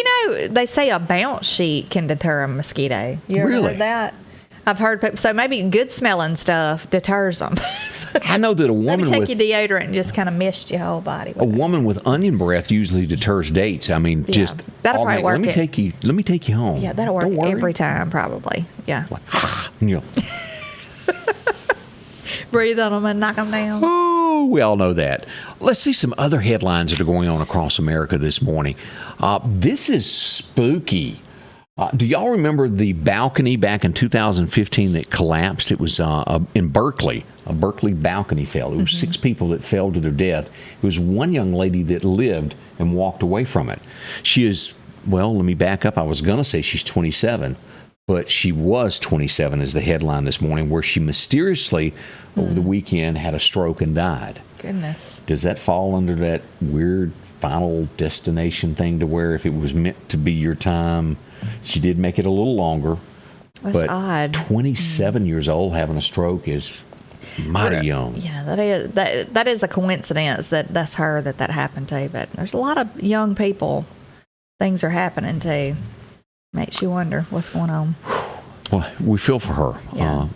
they say a bounce sheet can deter a mosquito. You ever heard that? I've heard people, so maybe good smelling stuff deters them. I know that a woman maybe take your deodorant and just kind of mist your whole body. A woman with onion breath usually deters dates. I mean, just that'll probably work. Let me take you home. Yeah, that'll work every time, probably. Yeah. Breathe on them and knock them down. Oh, we all know that. Let's see some other headlines that are going on across America this morning. This is spooky. Do y'all remember the balcony back in 2015 that collapsed? It was in Berkeley. A Berkeley balcony fell. There were 6 people that fell to their death. It was one young lady that lived and walked away from it. She is, well, let me back up. I was going to say she's 27, but she was 27 is the headline this morning, where she mysteriously over the weekend had a stroke and died. Goodness. Does that fall under that weird Final Destination thing to where if it was meant to be your time, she did make it a little longer? That's odd. 27 years old having a stroke is mighty young. Yeah, that is a coincidence that's her that happened to. But there's a lot of young people things are happening to. Makes you wonder what's going on. Well, we feel for her. Yeah.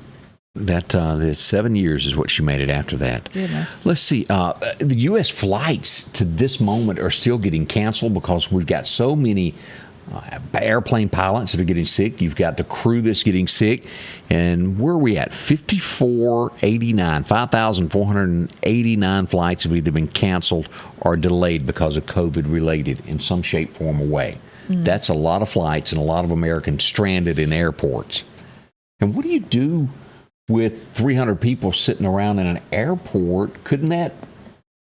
The 7 years is what she made it after that. Goodness. Let's see. The U.S. flights to this moment are still getting canceled because we've got so many airplane pilots that are getting sick. You've got the crew that's getting sick. And where are we at? 5,489 flights have either been canceled or delayed because of COVID-related in some shape, form, or way. That's a lot of flights and a lot of Americans stranded in airports. And what do you do with 300 people sitting around in an airport? Couldn't that,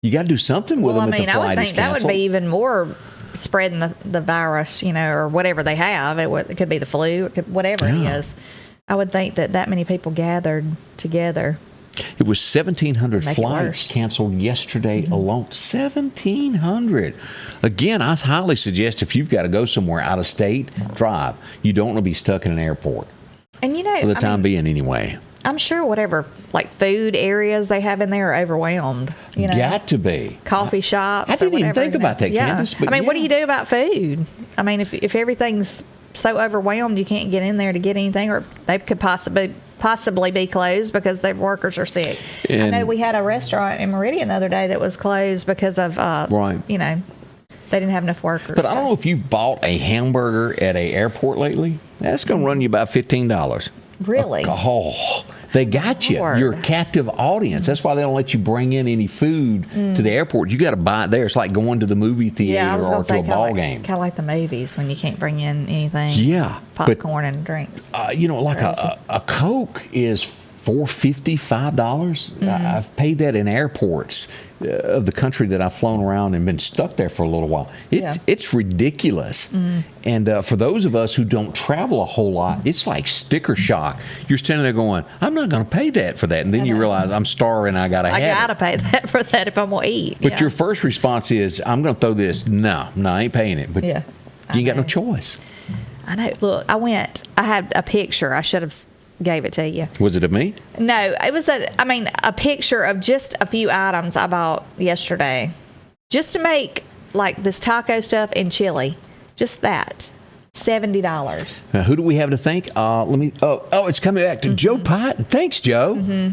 you got to do something with them if the flight is canceled. That would be even more spreading the virus, or whatever they have. It could be the flu, whatever it is. I would think that many people gathered together. It was 1,700 flights canceled yesterday alone. 1,700. Again, I highly suggest if you've got to go somewhere out of state, drive. You don't want to be stuck in an airport. And for the time being, anyway. I'm sure whatever like food areas they have in there are overwhelmed. You know, Got to be. coffee shops. I didn't or even whatever, think about that, yeah. Candace. But I mean, what do yeah. you do about food? I mean, if everything's so overwhelmed, you can't get in there to get anything, or they could possibly be closed because their workers are sick. I know we had a restaurant in Meridian the other day that was closed because of Right. you know, they didn't have enough workers. But I don't know if you've bought a hamburger at a airport lately. That's going to run you about $15. Really? Oh, they got you. Lord. You're a captive audience. That's why they don't let you bring in any food to the airport. You got to buy it there. It's like going to the movie theater or to a ball game. Kind of like the movies when you can't bring in anything. Yeah, popcorn and drinks. You know, like a Coke is $4.50, $5. I've paid that in airports of the country that I've flown around and been stuck there for a little while. It's ridiculous. And for those of us who don't travel a whole lot, it's like sticker shock. You're standing there going, I'm not going to pay that for that. And then you realize I'm starving, I got to have it. I got to pay that for that if I'm going to eat. But your first response is, I'm going to throw this. No, I ain't paying it. But you ain't got no choice. I know. Look, I had a picture. I should have gave it to you. Was it of me? No, it was a picture of just a few items I bought yesterday, just to make like this taco stuff and chili. Just that, $70. Now, who do we have to thank? Let me. Oh, it's coming back to Joe Patton. Thanks, Joe.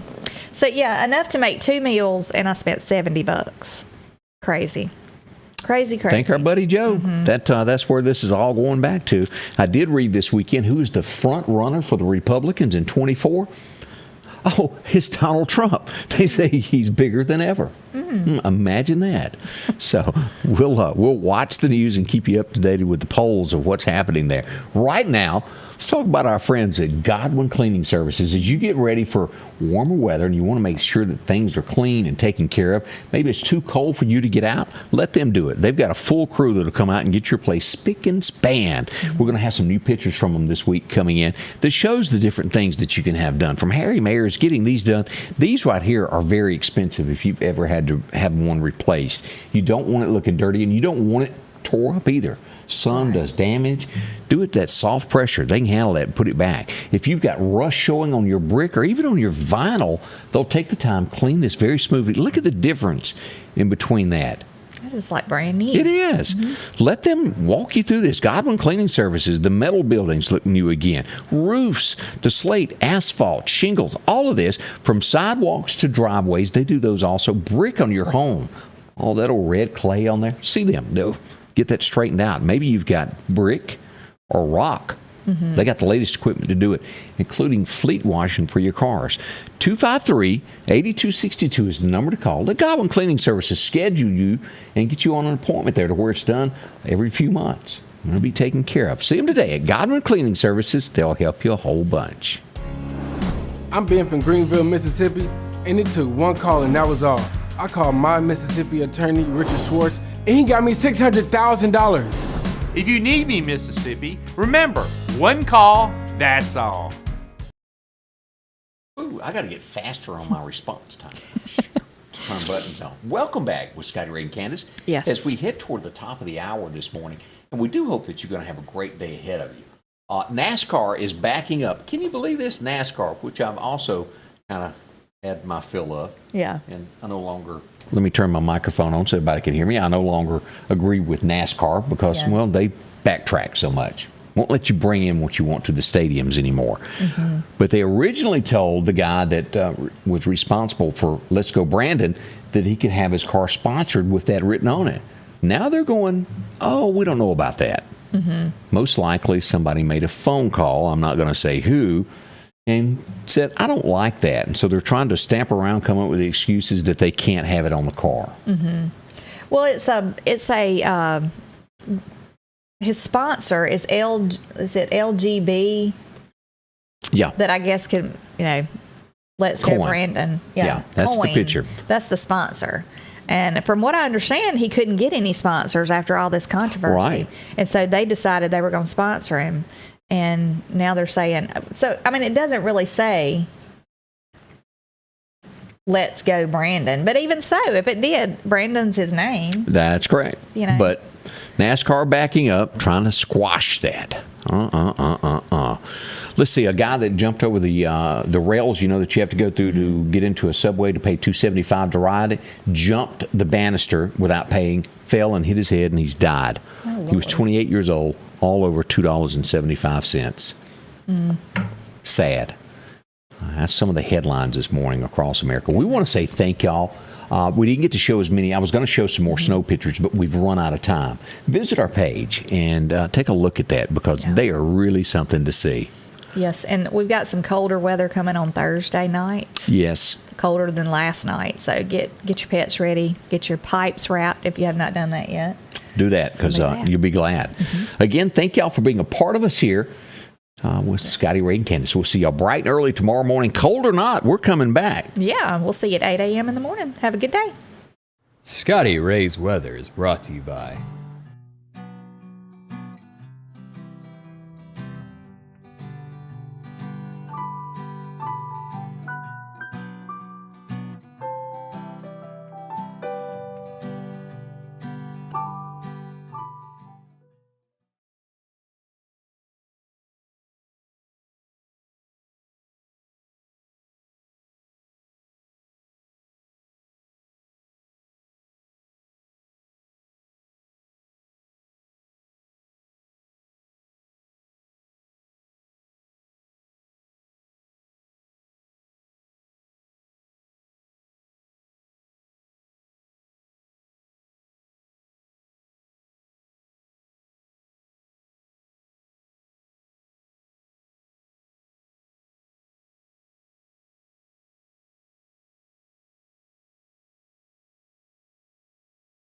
So yeah, enough to make 2 meals, and I spent $70. Crazy. Thank our buddy Joe. That's where this is all going back to. I did read this weekend who is the front runner for the Republicans in 24. Oh, it's Donald Trump. They say he's bigger than ever. Imagine that. So we'll watch the news and keep you up to date with the polls of what's happening there. Right now, let's talk about our friends at Godwin Cleaning Services. As you get ready for warmer weather and you want to make sure that things are clean and taken care of, maybe it's too cold for you to get out, let them do it. They've got a full crew that'll come out and get your place spick and span. We're going to have some new pictures from them this week coming in that shows the different things that you can have done. From Harry Mayer's getting these done. These right here are very expensive if you've ever had to have one replaced. You don't want it looking dirty, and you don't want it tore up either. Sun does damage. Do it that soft pressure. They can handle that and put it back. If you've got rust showing on your brick or even on your vinyl, they'll take the time, clean this very smoothly. Look at the difference in between that. It is like brand new. It is. Let them walk you through this. Godwin Cleaning Services, the metal buildings look new again. Roofs, the slate, asphalt, shingles, all of this, from sidewalks to driveways. They do those also. Brick on your home. All that old red clay on there. See them. They'll get that straightened out. Maybe you've got brick or rock. They got the latest equipment to do it, including fleet washing for your cars. 253-8262 is the number to call. Let Godwin Cleaning Services schedule you and get you on an appointment there to where it's done every few months. It'll be taken care of. See them today at Godwin Cleaning Services. They'll help you a whole bunch. I'm Ben from Greenville, Mississippi, and it took one call and that was all. I called my Mississippi attorney, Richard Schwartz, and he got me $600,000. If you need me, Mississippi, remember, one call, that's all. Ooh, I got to get faster on my response time. To turn buttons on. Welcome back with Scotty Ray and Candace. Yes. As we head toward the top of the hour this morning, and we do hope that you're going to have a great day ahead of you. NASCAR is backing up. Can you believe this? NASCAR, which I've also kind of had my fill of. Yeah. And I no longer... Let me turn my microphone on so everybody can hear me. I no longer agree with NASCAR because, well, they backtrack so much. Won't let you bring in what you want to the stadiums anymore. But they originally told the guy that was responsible for Let's Go Brandon that he could have his car sponsored with that written on it. Now they're going, oh, we don't know about that. Most likely somebody made a phone call, I'm not going to say who, and said, I don't like that. And so they're trying to stamp around, come up with the excuses that they can't have it on the car. Well, his sponsor is LGB? Yeah. That I guess can, Let's Go Brandon. Yeah, that's Coin. the picture. That's the sponsor. And from what I understand, he couldn't get any sponsors after all this controversy. Right. And so they decided they were going to sponsor him. And now they're saying, so, I mean, it doesn't really say, Let's Go Brandon. But even so, if it did, Brandon's his name. That's correct. You know. But NASCAR backing up, trying to squash that. Let's see, a guy that jumped over the rails, that you have to go through to get into a subway to pay $2.75 to ride it, jumped the banister without paying, fell and hit his head, and he's died. He was 28 years old, all over $2.75. Sad. That's some of the headlines this morning across America. We want to say thank y'all. We didn't get to show as many. I was going to show some more snow pictures, but we've run out of time. Visit our page and take a look at that because they are really something to see. Yes, and we've got some colder weather coming on Thursday night. Yes. Colder than last night. So get your pets ready. Get your pipes wrapped if you have not done that yet. Do that because you'll be glad. Again, thank y'all for being a part of us here with Scotty Ray and Candace. We'll see y'all bright and early tomorrow morning. Cold or not, we're coming back. Yeah, we'll see you at 8 a.m. in the morning. Have a good day. Scotty Ray's Weather is brought to you by